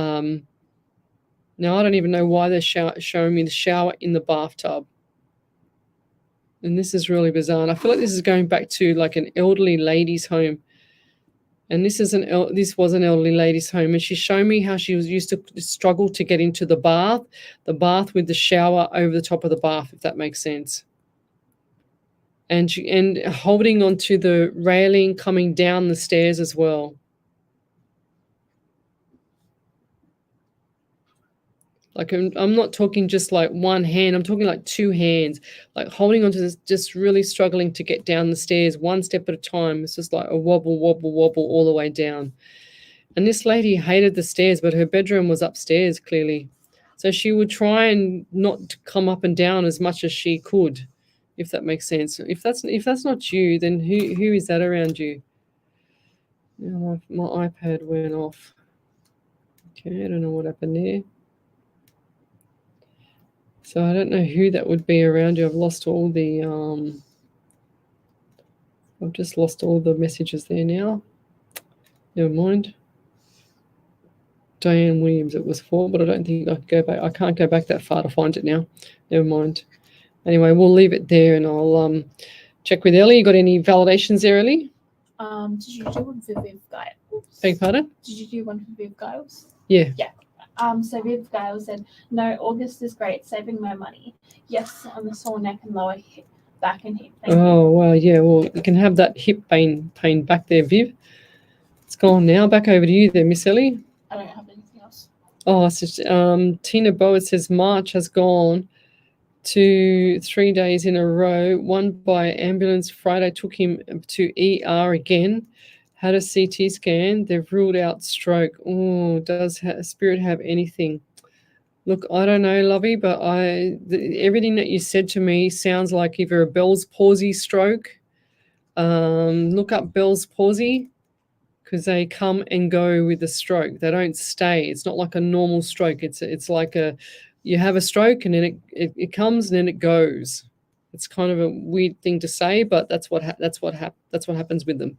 Now I don't even know why they're showing me the shower in the bathtub. And this is really bizarre. And I feel like this is going back to like an elderly lady's home. And this was an elderly lady's home. And she's showing me how she used to struggle to get into the bath with the shower over the top of the bath, if that makes sense. And holding onto the railing coming down the stairs as well. Like I'm not talking just like one hand, I'm talking like two hands, like holding onto this, just really struggling to get down the stairs one step at a time. It's just like a wobble, wobble, wobble all the way down. And this lady hated the stairs, but her bedroom was upstairs clearly. So she would try and not come up and down as much as she could, if that makes sense. If that's not you, then who is that around you? My iPad went off. Okay, I don't know what happened there. So I don't know who that would be around you. I've just lost all the messages there now. Never mind. Diane Williams it was for, but I don't think I can go back. I can't go back that far to find it now. Never mind. Anyway, we'll leave it there, and I'll check with Ellie. You got any validations there, Ellie? Did you do one for Viv Giles? Beg pardon? Did you do one for Viv Giles? Yeah. Yeah. So Viv Giles said, "No, August is great, saving my money. Yes, on the sore neck and lower hip, back and hip." Oh, well, yeah. Well, you can have that hip pain back there, Viv. It's gone now. Back over to you there, Miss Ellie. I don't have anything else. Oh, it's just, Tina Bowen says March has gone to 3 days in a row. One by ambulance. Friday took him to ER again. Had a CT scan. They've ruled out stroke. Oh, does Spirit have anything? Look, I don't know, Lovey, but everything that you said to me sounds like either a Bell's palsy stroke. Look up Bell's palsy, because they come and go with the stroke. They don't stay. It's not like a normal stroke. It's like you have a stroke and then it comes and then it goes. It's kind of a weird thing to say, but that's what happens with them.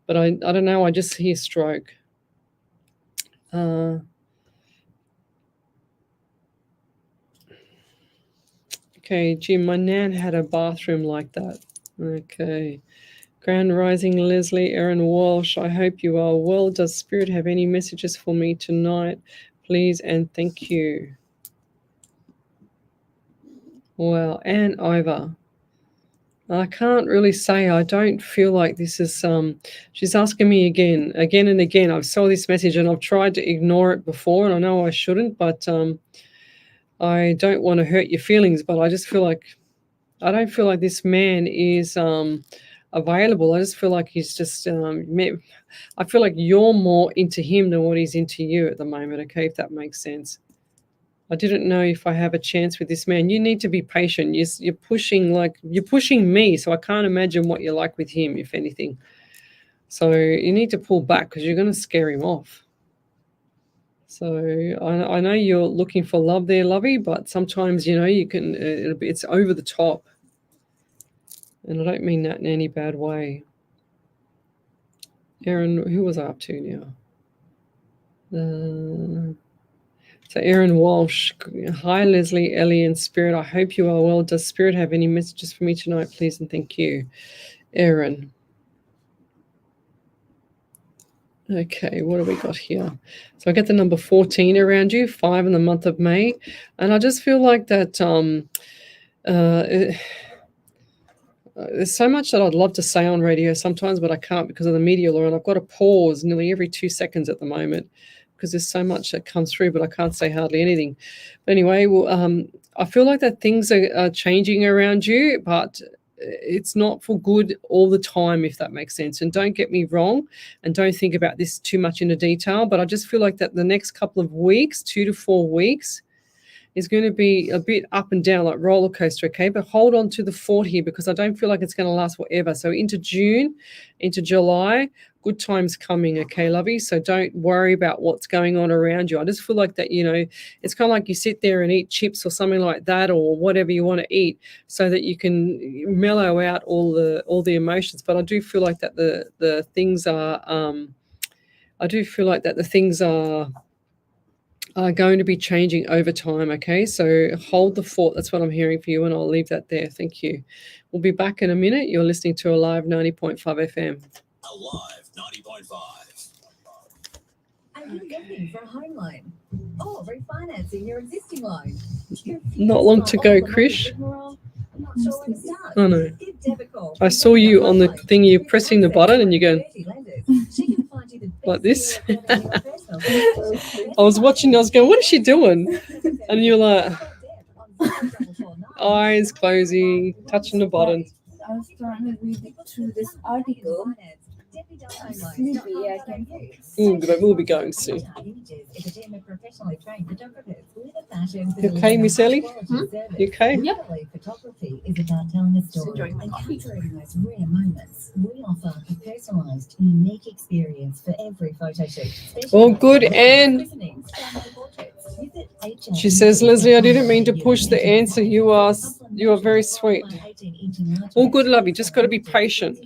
But I don't know. I just hear stroke. Okay, Jim, my nan had a bathroom like that. Okay, Grand Rising Leslie, Erin Walsh, I hope you are well. Does Spirit have any messages for me tonight? Please and thank you. Well, Ann Ivor. I can't really say. I don't feel like this is she's asking me again and again. I've saw this message and I've tried to ignore it before, and I know I shouldn't, but I don't want to hurt your feelings, but I just feel like I don't feel like this man is available. I just feel like he's just I feel like you're more into him than what he's into you at the moment, okay, if that makes sense. I didn't know if I have a chance with this man. You need to be patient. You're pushing me, so I can't imagine what you're like with him, if anything. So you need to pull back because you're going to scare him off. So I know you're looking for love there, lovey, but sometimes, you can, it's over the top. And I don't mean that in any bad way. Erin, who was I up to now? So Erin Walsh, hi Leslie, Ellie and Spirit. I hope you are well. Does Spirit have any messages for me tonight, please and thank you. Erin. Okay, what have we got here? So I get the number 14 around you, 5 in the month of May. And I just feel like that there's so much that I'd love to say on radio sometimes, but I can't because of the media law. And I've got to pause nearly every 2 seconds at the moment, because there's so much that comes through, but I can't say hardly anything. But anyway, I feel like that things are changing around you, but it's not for good all the time, if that makes sense. And don't get me wrong, and don't think about this too much into detail, but I just feel like that the next couple of weeks, 2 to 4 weeks, is going to be a bit up and down, like roller coaster, okay? But hold on to the fort here, because I don't feel like it's going to last forever. So into June, into July, good times coming, okay, lovey? So don't worry about what's going on around you. I just feel like that, it's kind of like you sit there and eat chips or something like that, or whatever you want to eat, so that you can mellow out all the emotions. But I do feel like that the things are going to be changing over time, okay? So hold the fort. That's what I'm hearing for you, and I'll leave that there. Thank you. We'll be back in a minute. You're listening to Alive 90.5 FM. Alive 90.5. Are you looking for a home loan or refinancing your existing loan? Not long to go, Krish. I'm not sure where to start. Oh, no. Give Deb a call. I saw you on the thing. You're pressing the button and you're going like this. I was watching. I was going, what is she doing? And you're like, eyes closing, touching the button. I was trying to read through this article. Maybe I can We'll be going soon. You okay, Miss Ellie? You okay? Yep. Photography is about telling a story Enjoying my and coffee. capturing those rare moments. We offer a personalised, unique experience for every photo shoot. All good, Anne. She says, Leslie, I didn't mean to push the answer. You are very sweet. All good, love. You just got to be patient.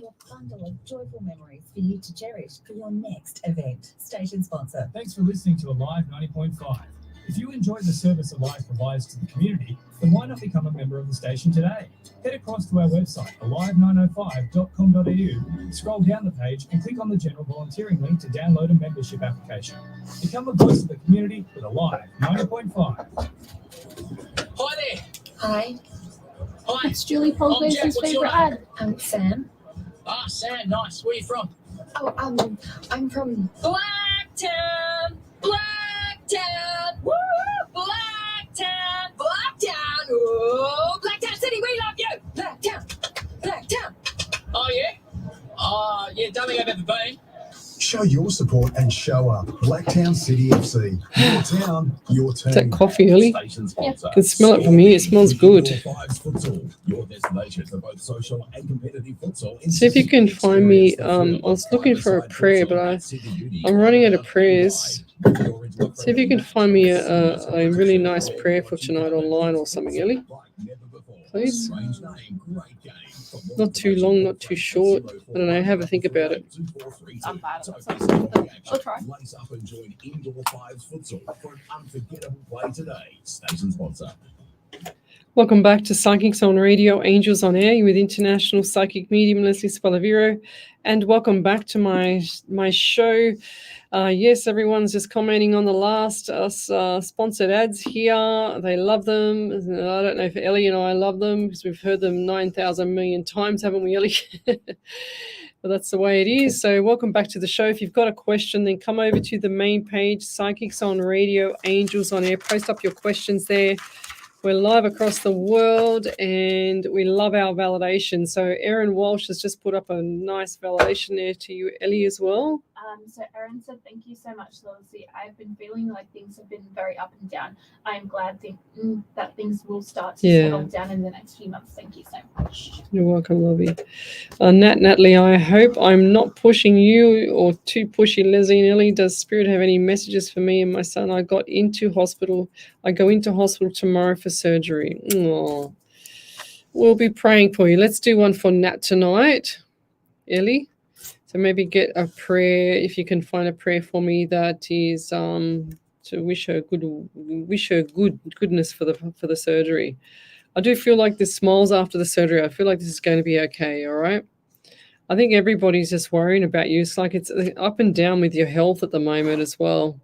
Joyful memories for you to cherish for your next event. Station sponsor. Thanks for listening to Alive 90.5. If you enjoy the service Alive provides to the community, then why not become a member of the station today? Head across to our website, alive905.com.au, scroll down the page and click on the general volunteering link to download a membership application. Become a voice of the community with Alive 90.5. Hi there. Hi, Hi. It's Julie Polglaze's Jack, what's your favorite name? ad. I'm Sam. Ah, Sam, nice. Where you from? Oh, I'm from. Blacktown. Blacktown. Woo! Blacktown. Blacktown. Oh, Blacktown City, we love you. Blacktown. Blacktown. Oh, yeah? Yeah, don't think I've ever been. Show your support and show up. Blacktown City FC. Your town, your team. Is that coffee, Ellie? Station sponsor. I can smell it from here. It smells good. Your destination for both social and competitive futsal. See if you can find me. I was looking for a prayer, but I'm running out of prayers. See if you can find me a really nice prayer for tonight online or something, Ellie. Please. Not too long, not too short. I don't know. Have a think about it. I'm bad at it. I'll try. Lace up and join Indoor Fives Futsal for an unforgettable play today. Station sponsor. Welcome back to Psychics on Radio, Angels on Air with International Psychic Medium Lesley Spaliviero, and welcome back to my show. Yes, everyone's just commenting on the last sponsored ads here. They love them. I don't know if Ellie and I love them because we've heard them 9,000 million times, haven't we, Ellie? But that's the way it is. So welcome back to the show. If you've got a question, then come over to the main page, Psychics on Radio, Angels on Air. Post up your questions there. We're live across the world and we love our validation. So Erin Walsh has just put up a nice validation there to you, Ellie, as well. So Erin said, thank you so much, Leslie. I've been feeling like things have been very up and down. I am glad that things will start to settle down in the next few months. Thank you so much. You're welcome, lovey. Natalie, I hope I'm not pushing you or too pushy, Leslie and Ellie. Does Spirit have any messages for me and my son? I go into hospital tomorrow for surgery. Oh, we'll be praying for you. Let's do one for Nat tonight, Ellie. So maybe get a prayer, if you can find a prayer for me that is to wish her goodness for the surgery. I do feel like there's smiles after the surgery. I feel like this is going to be okay, all right? I think everybody's just worrying about you. It's like it's up and down with your health at the moment as well.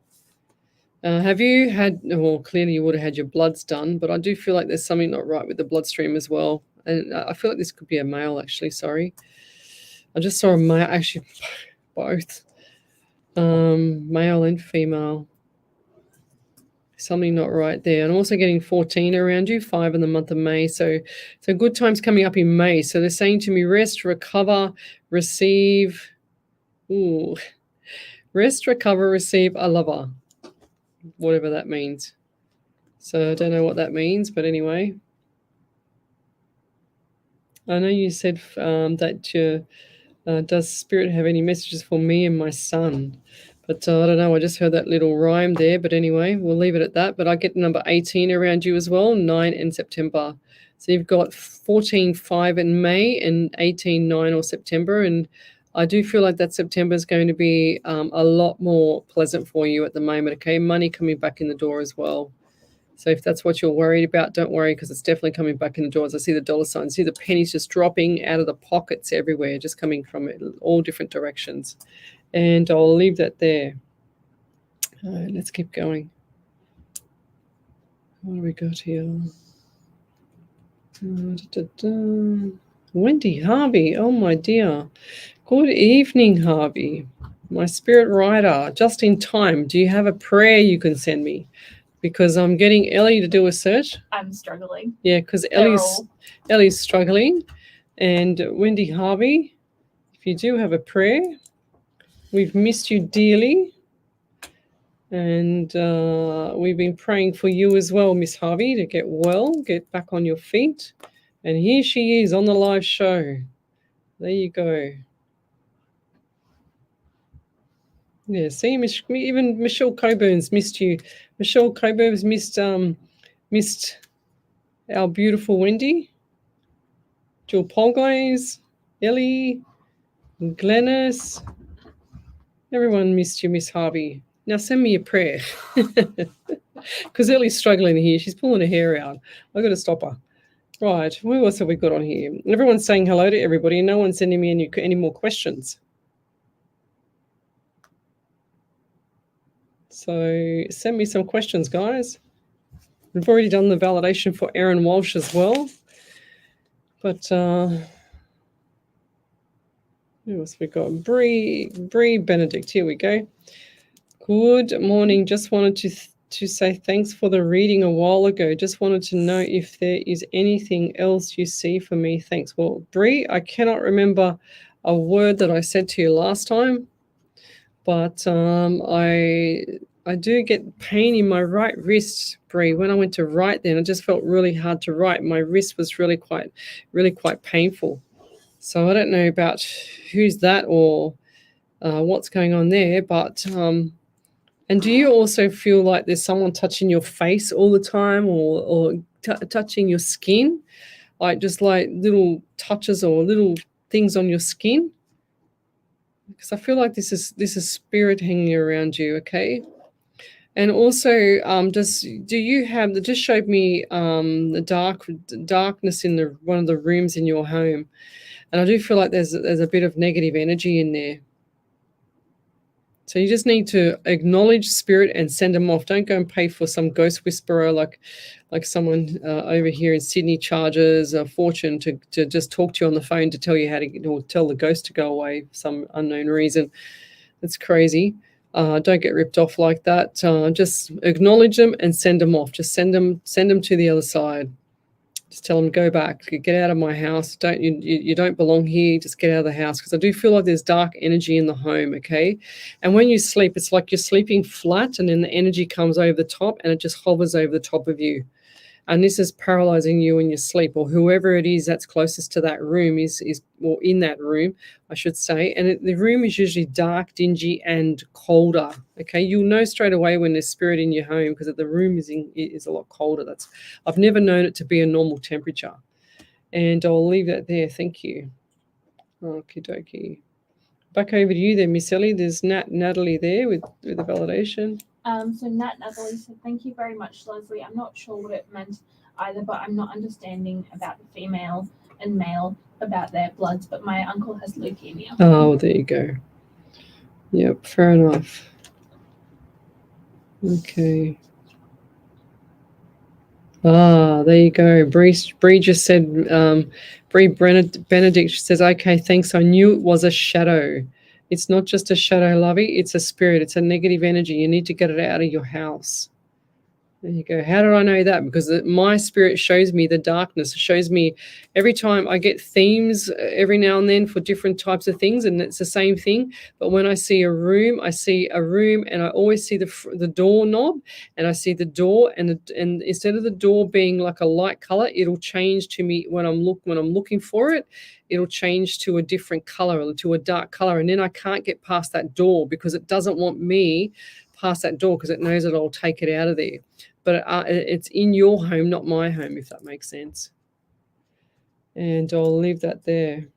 Have you had, well, clearly you would have had your bloods done, but I do feel like there's something not right with the bloodstream as well. And I feel like this could be a male, actually, sorry. I just saw a male, actually, both, male and female. Something not right there. And I'm also getting 14 around you, 5 in the month of May. So good times coming up in May. So they're saying to me, rest, recover, receive. Ooh. Rest, recover, receive a lover. Whatever that means. So I don't know what that means, but anyway. I know you said that does Spirit have any messages for me and my son? But I don't know, I just heard that little rhyme there. But anyway, we'll leave it at that. But I get number 18 around you as well, 9 in September. So you've got 14, 5 in May and 18, 9 or September. And I do feel like that September is going to be a lot more pleasant for you at the moment, okay? Money coming back in the door as well. So if that's what you're worried about, don't worry, because it's definitely coming back in the doors. I see the dollar signs, see the pennies just dropping out of the pockets everywhere, just coming from all different directions. And I'll leave that there. All right, let's keep going. What do we got here? Wendy Harvey, oh my dear. Good evening, Harvey. My spirit rider, just in time. Do you have a prayer you can send me? Because I'm getting Ellie to do a search. I'm struggling. Yeah, because Ellie's struggling. And Wendy Harvey, if you do have a prayer, we've missed you dearly. And we've been praying for you as well, Miss Harvey, to get well, get back on your feet. And here she is on the live show. There you go. Yeah, see, even Michelle Coburn's missed you. Michelle Coburn's missed our beautiful Wendy, Jill Polglaze, Ellie, Glennis. Everyone missed you, Miss Harvey. Now send me a prayer. Because Ellie's struggling here. She's pulling her hair out. I've got to stop her. Right, what else have we got on here? Everyone's saying hello to everybody, and no one's sending me any more questions. So send me some questions, guys. We've already done the validation for Erin Walsh as well. But who else we got? Bree Benedict. Here we go. Good morning. Just wanted to say thanks for the reading a while ago. Just wanted to know if there is anything else you see for me. Thanks. Well, Bree, I cannot remember a word that I said to you last time, but I do get pain in my right wrist, Bree. When I went to write then, it just felt really hard to write. My wrist was really quite painful. So I don't know about who's that or what's going on there, but and do you also feel like there's someone touching your face all the time or touching your skin, like just like little touches or little things on your skin? Because I feel like this is spirit hanging around you, okay? And also, do you have? They just showed me the darkness in one of the rooms in your home, and I do feel like there's a bit of negative energy in there. So you just need to acknowledge spirit and send them off. Don't go and pay for some ghost whisperer like someone over here in Sydney charges a fortune to just talk to you on the phone to tell you how to, or tell the ghost to go away for some unknown reason. It's crazy. Don't get ripped off like that. Just acknowledge them and send them off. Just send them to the other side. Just tell them, go back, get out of my house. You don't belong here. Just get out of the house, because I do feel like there's dark energy in the home. Okay, and when you sleep, it's like you're sleeping flat, and then the energy comes over the top, and it just hovers over the top of you. And this is paralyzing you in your sleep, or whoever it is that's closest to that room is or in that room, I should say. And the room is usually dark, dingy, and colder. Okay, you'll know straight away when there's spirit in your home, because the room is a lot colder. I've never known it to be a normal temperature. And I'll leave that there. Thank you. Okie dokie. Back over to you then, Miss Ellie. There's Natalie there with the validation. So Natalie said, thank you very much, Lesley. I'm not sure what it meant either, but I'm not understanding about the female and male about their bloods, but my uncle has leukemia. Oh, there you go. Yep, fair enough. Okay. There you go. Bree just said, Bree Benedict says, okay, thanks. I knew it was a shadow. It's not just a shadow, lovey. It's a spirit. It's a negative energy. You need to get it out of your house. There you go. How did I know that? Because my spirit shows me the darkness. It shows me every time I get themes every now and then for different types of things, and it's the same thing. But when I see a room, and I always see the door knob, and I see the door, and instead of the door being like a light color, it'll change to me when I'm looking for it. It'll change to a different color, to a dark color, and then I can't get past that door because it doesn't want me past that door, because it knows that I'll take it out of there. But it's in your home, not my home, if that makes sense. And I'll leave that there.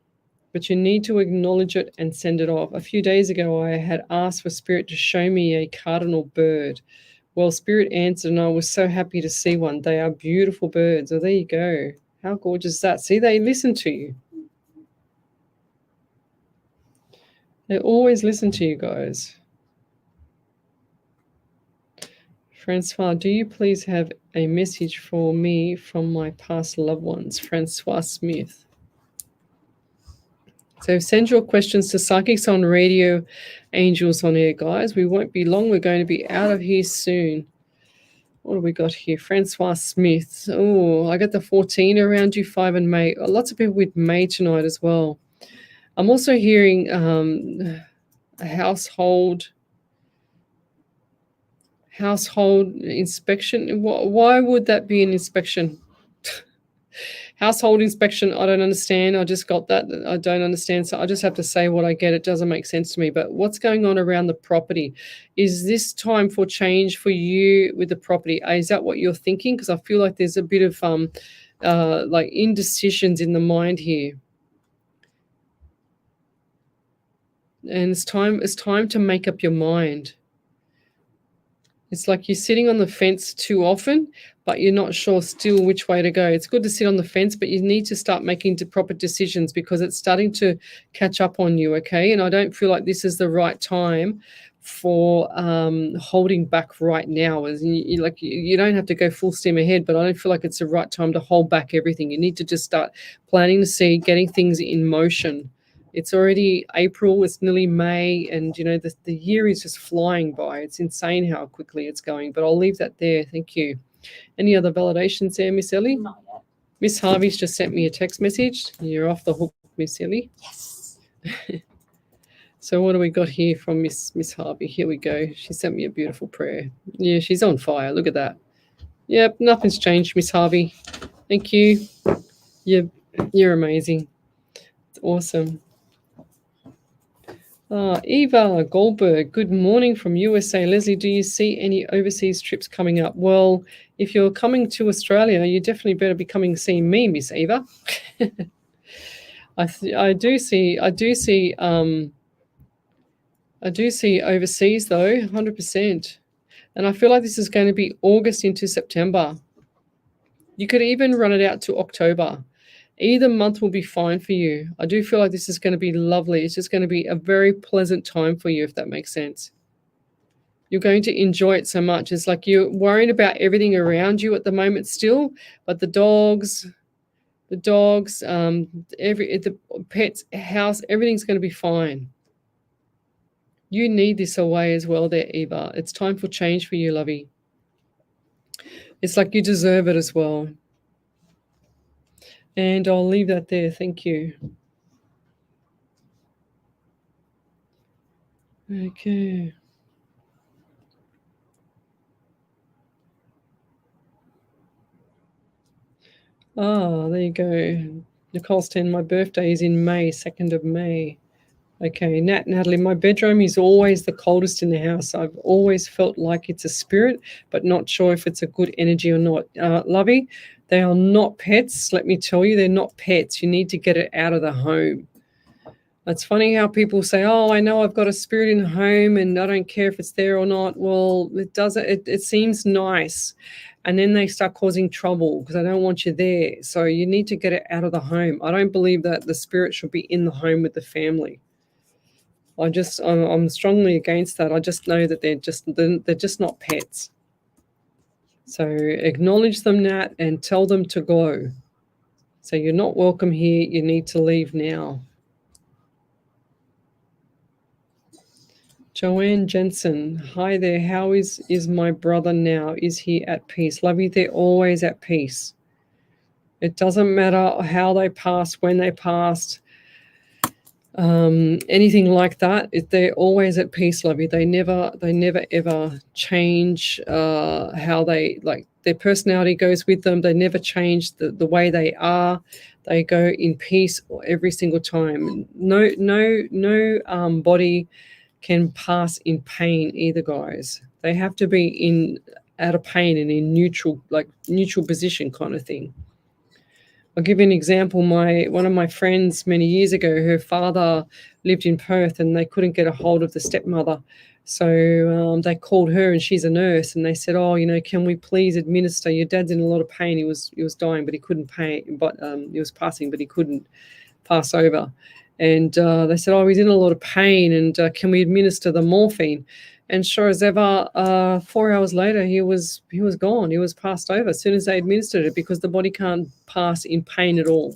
But you need to acknowledge it and send it off. A few days ago, I had asked for Spirit to show me a cardinal bird. Well, Spirit answered, and I was so happy to see one. They are beautiful birds. Oh, there you go. How gorgeous is that? See, they listen to you. They always listen to you guys. Francois, do you please have a message for me from my past loved ones? Francois Smith. So send your questions to Psychics on Radio, Angels on Air, guys. We won't be long. We're going to be out of here soon. What have we got here? Francois Smith. Oh, I got the 14 around you, 5 and May. Lots of people with May tonight as well. I'm also hearing a household inspection. Why would that be an inspection? Household inspection, I don't understand. I just got that. I don't understand. So I just have to say what I get. It doesn't make sense to me. But what's going on around the property? Is this time for change for you with the property? Is that what you're thinking? Because I feel like there's a bit of like indecisions in the mind here. And it's time to make up your mind. It's like you're sitting on the fence too often, but you're not sure still which way to go. It's good to sit on the fence, but you need to start making the proper decisions, because it's starting to catch up on you, okay? And I don't feel like this is the right time for holding back right now. As you don't have to go full steam ahead, but I don't feel like it's the right time to hold back everything. You need to just start planting the seed, getting things in motion. It's already April, it's nearly May, and the year is just flying by. It's insane how quickly it's going, but I'll leave that there. Thank you. Any other validations there, Miss Ellie? Not yet. Miss Harvey's just sent me a text message. You're off the hook, Miss Ellie. Yes. So what do we got here from Miss Harvey? Here we go. She sent me a beautiful prayer. Yeah, she's on fire. Look at that. Yep, nothing's changed, Miss Harvey. Thank you. You're amazing. It's awesome. Eva Goldberg, good morning from USA. Lesley, do you see any overseas trips coming up? Well, if you're coming to Australia, you definitely better be coming to see me, Miss Eva. I do see overseas though, 100%. And I feel like this is going to be August into September. You could even run it out to October. Either month will be fine for you. I do feel like this is going to be lovely. It's just going to be a very pleasant time for you, if that makes sense. You're going to enjoy it so much. It's like you're worrying about everything around you at the moment still, but the dogs, the pets, house, everything's going to be fine. You need this away as well there, Eva. It's time for change for you, lovey. It's like you deserve it as well. And I'll leave that there. Thank you. Okay. Ah, there you go. Nicole's 10. My birthday is in May, 2nd of May. Okay, Natalie, my bedroom is always the coldest in the house. I've always felt like it's a spirit, but not sure if it's a good energy or not. Lovey, they are not pets. Let me tell you, they're not pets. You need to get it out of the home. It's funny how people say, oh, I know I've got a spirit in the home and I don't care if it's there or not. Well, it doesn't. It seems nice. And then they start causing trouble because I don't want you there. So you need to get it out of the home. I don't believe that the spirit should be in the home with the family. I'm strongly against that. I just know that they're just not pets. So acknowledge them, Nat, and tell them to go. So you're not welcome here. You need to leave now. Joanne Jensen, hi there. How is my brother now? Is he at peace? Lovey, they're always at peace. It doesn't matter how they passed, when they passed. Anything like that, they're always at peace, Lovey. They never ever change how they, like, their personality goes with them. They never change the way they are. They go in peace every single time. No body can pass in pain either, guys. They have to be out of pain and in neutral position kind of thing. I'll give you an example. One of my friends many years ago, her father lived in Perth and they couldn't get a hold of the stepmother. So they called her, and she's a nurse, and they said, oh, can we please administer? Your dad's in a lot of pain. He was dying, but he couldn't pay, but he was passing, but he couldn't pass over. And they said, oh, he's in a lot of pain, and can we administer the morphine? And sure as ever, 4 hours later, he was gone. He was passed over as soon as they administered it, because the body can't pass in pain at all.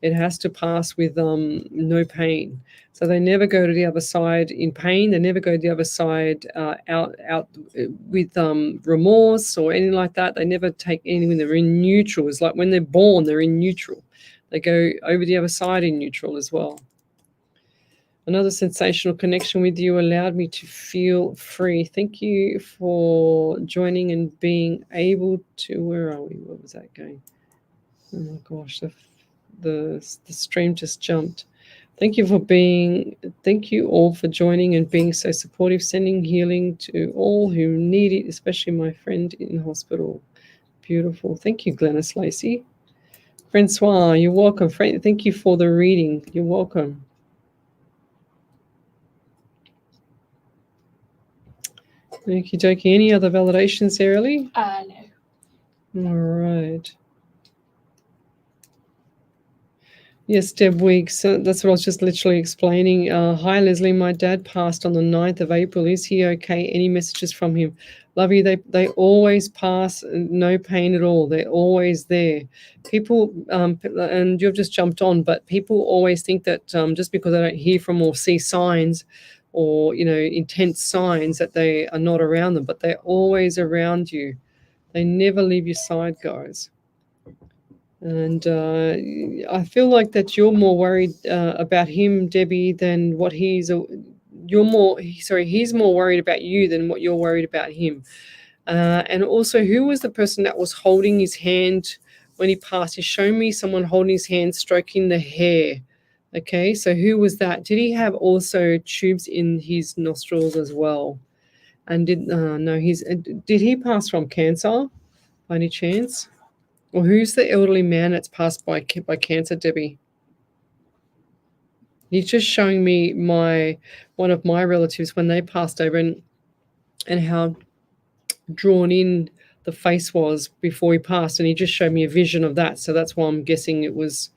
It has to pass with no pain. So they never go to the other side in pain. They never go to the other side out with remorse or anything like that. They never take anything. They're in neutral. It's like when they're born, they're in neutral. They go over the other side in neutral as well. Another sensational connection with you allowed me to feel free. Thank you for joining and being able to. Where are we? What was that going? Oh my gosh, the stream just jumped. Thank you all for joining and being so supportive, sending healing to all who need it, especially my friend in hospital. Beautiful. Thank you, Glennis Lacey. Francois, you're welcome. Thank you for the reading. You're welcome. Okie dokie. Any other validations, Early? No. All right. Yes, Deb Weeks. That's what I was just literally explaining. Hi, Leslie. My dad passed on the 9th of April. Is he okay? Any messages from him? Love you. They always pass, no pain at all. They're always there. People, and you've just jumped on, but people always think that just because they don't hear from or see signs or, intense signs, that they are not around them, but they're always around you. They never leave your side, guys. And I feel like that you're more worried about him, Debbie, than what he's more worried about you than what you're worried about him. And also, who was the person that was holding his hand when he passed? He's shown me someone holding his hand, stroking the hair. Okay, so who was that? Did he have also tubes in his nostrils as well? And did he pass from cancer by any chance? Or who's the elderly man that's passed by cancer, Debbie? He's just showing me one of my relatives when they passed over, and how drawn in the face was before he passed, and he just showed me a vision of that. So that's why I'm guessing it was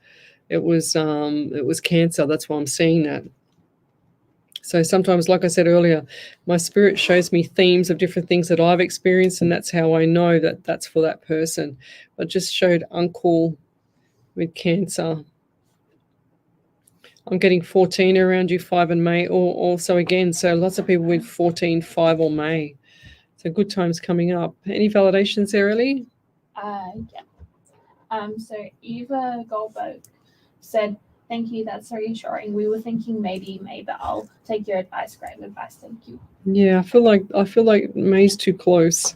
cancer. That's why I'm seeing that. So sometimes, like I said earlier, my spirit shows me themes of different things that I've experienced, and that's how I know that that's for that person. But just showed uncle with cancer. I'm getting 14 around you, 5 and May, or also again. So lots of people with 14, 5 or May. So good times coming up. Any validations there, Ellie? Yeah. So Eva Goldberg said, "Thank you. That's reassuring. We were thinking maybe May, but I'll take your advice. Great advice. Thank you." Yeah, I feel like May's too close.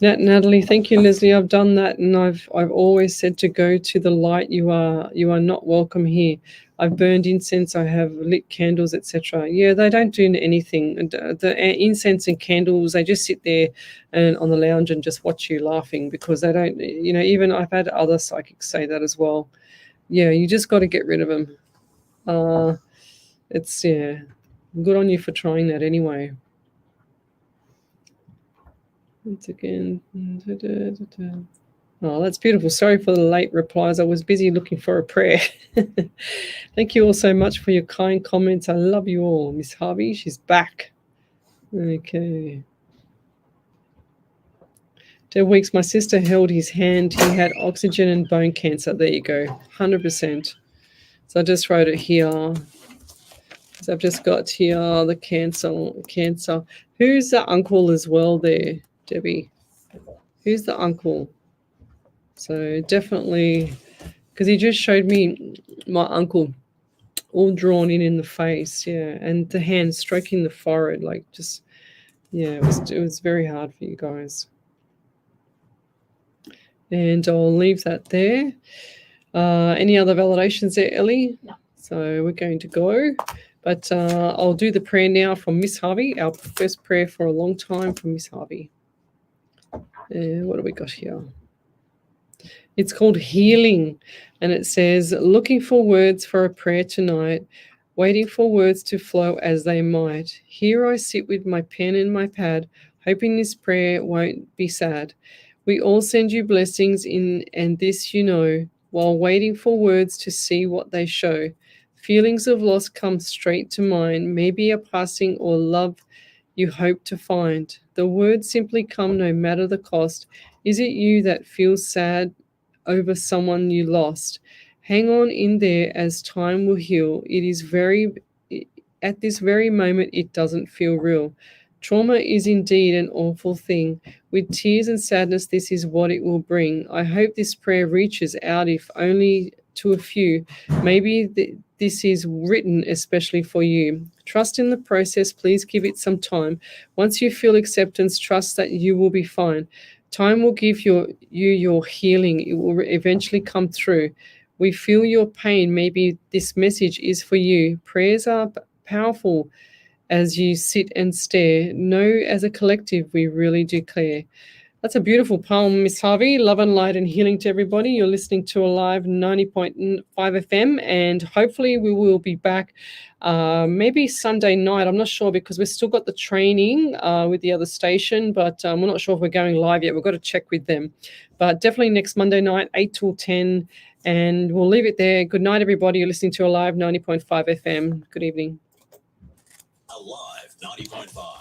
Natalie, thank you, Lesley. I've done that, and I've always said to go to the light. You are not welcome here. I've burned incense. I have lit candles, etc. Yeah, they don't do anything. The incense and candles, they just sit there and on the lounge and just watch you laughing, because they don't. Even I've had other psychics say that as well. Yeah, you just got to get rid of them. It's good on you for trying that anyway. Once again. Oh, that's beautiful. Sorry for the late replies. I was busy looking for a prayer. Thank you all so much for your kind comments. I love you all. Miss Harvey, she's back. Okay. 10 weeks, my sister held his hand. He had oxygen and bone cancer. There you go. 100%. So I just wrote it here. So I've just got here the cancer. Who's the uncle as well there, Debbie? Who's the uncle? So definitely, because he just showed me my uncle all drawn in the face, yeah, and the hand stroking the forehead, like just, yeah, it was very hard for you guys. And I'll leave that there. Any other validations there, Ellie? No. So we're going to go, but I'll do the prayer now from Miss Harvey, our first prayer for a long time from Miss Harvey. What do we got here? It's called Healing, and it says, looking for words for a prayer tonight, waiting for words to flow as they might. Here I sit with my pen and my pad, hoping this prayer won't be sad. We all send you blessings in, and this you know, while waiting for words to see what they show. Feelings of loss come straight to mind, maybe a passing or love you hope to find. The words simply come no matter the cost. Is it you that feels sad over someone you lost? Hang on in there as time will heal. At this very moment, it doesn't feel real. Trauma is indeed an awful thing. With tears and sadness, this is what it will bring. I hope this prayer reaches out, if only to a few. Maybe this is written especially for you. Trust in the process. Please give it some time. Once you feel acceptance, trust that you will be fine. Time will give you your healing. It will eventually come through. We feel your pain. Maybe this message is for you. Prayers are powerful as you sit and stare. Know as a collective we really do care. That's a beautiful poem, Miss Harvey. Love and light and healing to everybody. You're listening to Alive 90.5 FM, and hopefully we will be back maybe Sunday night. I'm not sure, because we've still got the training with the other station, but we're not sure if we're going live yet. We've got to check with them. But definitely next Monday night, 8 till 10, and we'll leave it there. Good night, everybody. You're listening to Alive 90.5 FM. Good evening. Alive 90.5.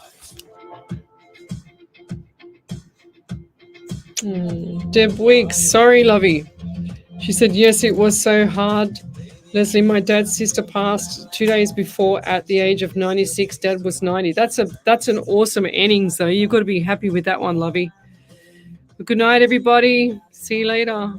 Deb Weeks, sorry, lovey. She said, yes, it was so hard. Lesley, my dad's sister passed 2 days before at the age of 96. Dad was 90. That's an awesome innings, though. You've got to be happy with that one, lovey. Good night, everybody. See you later.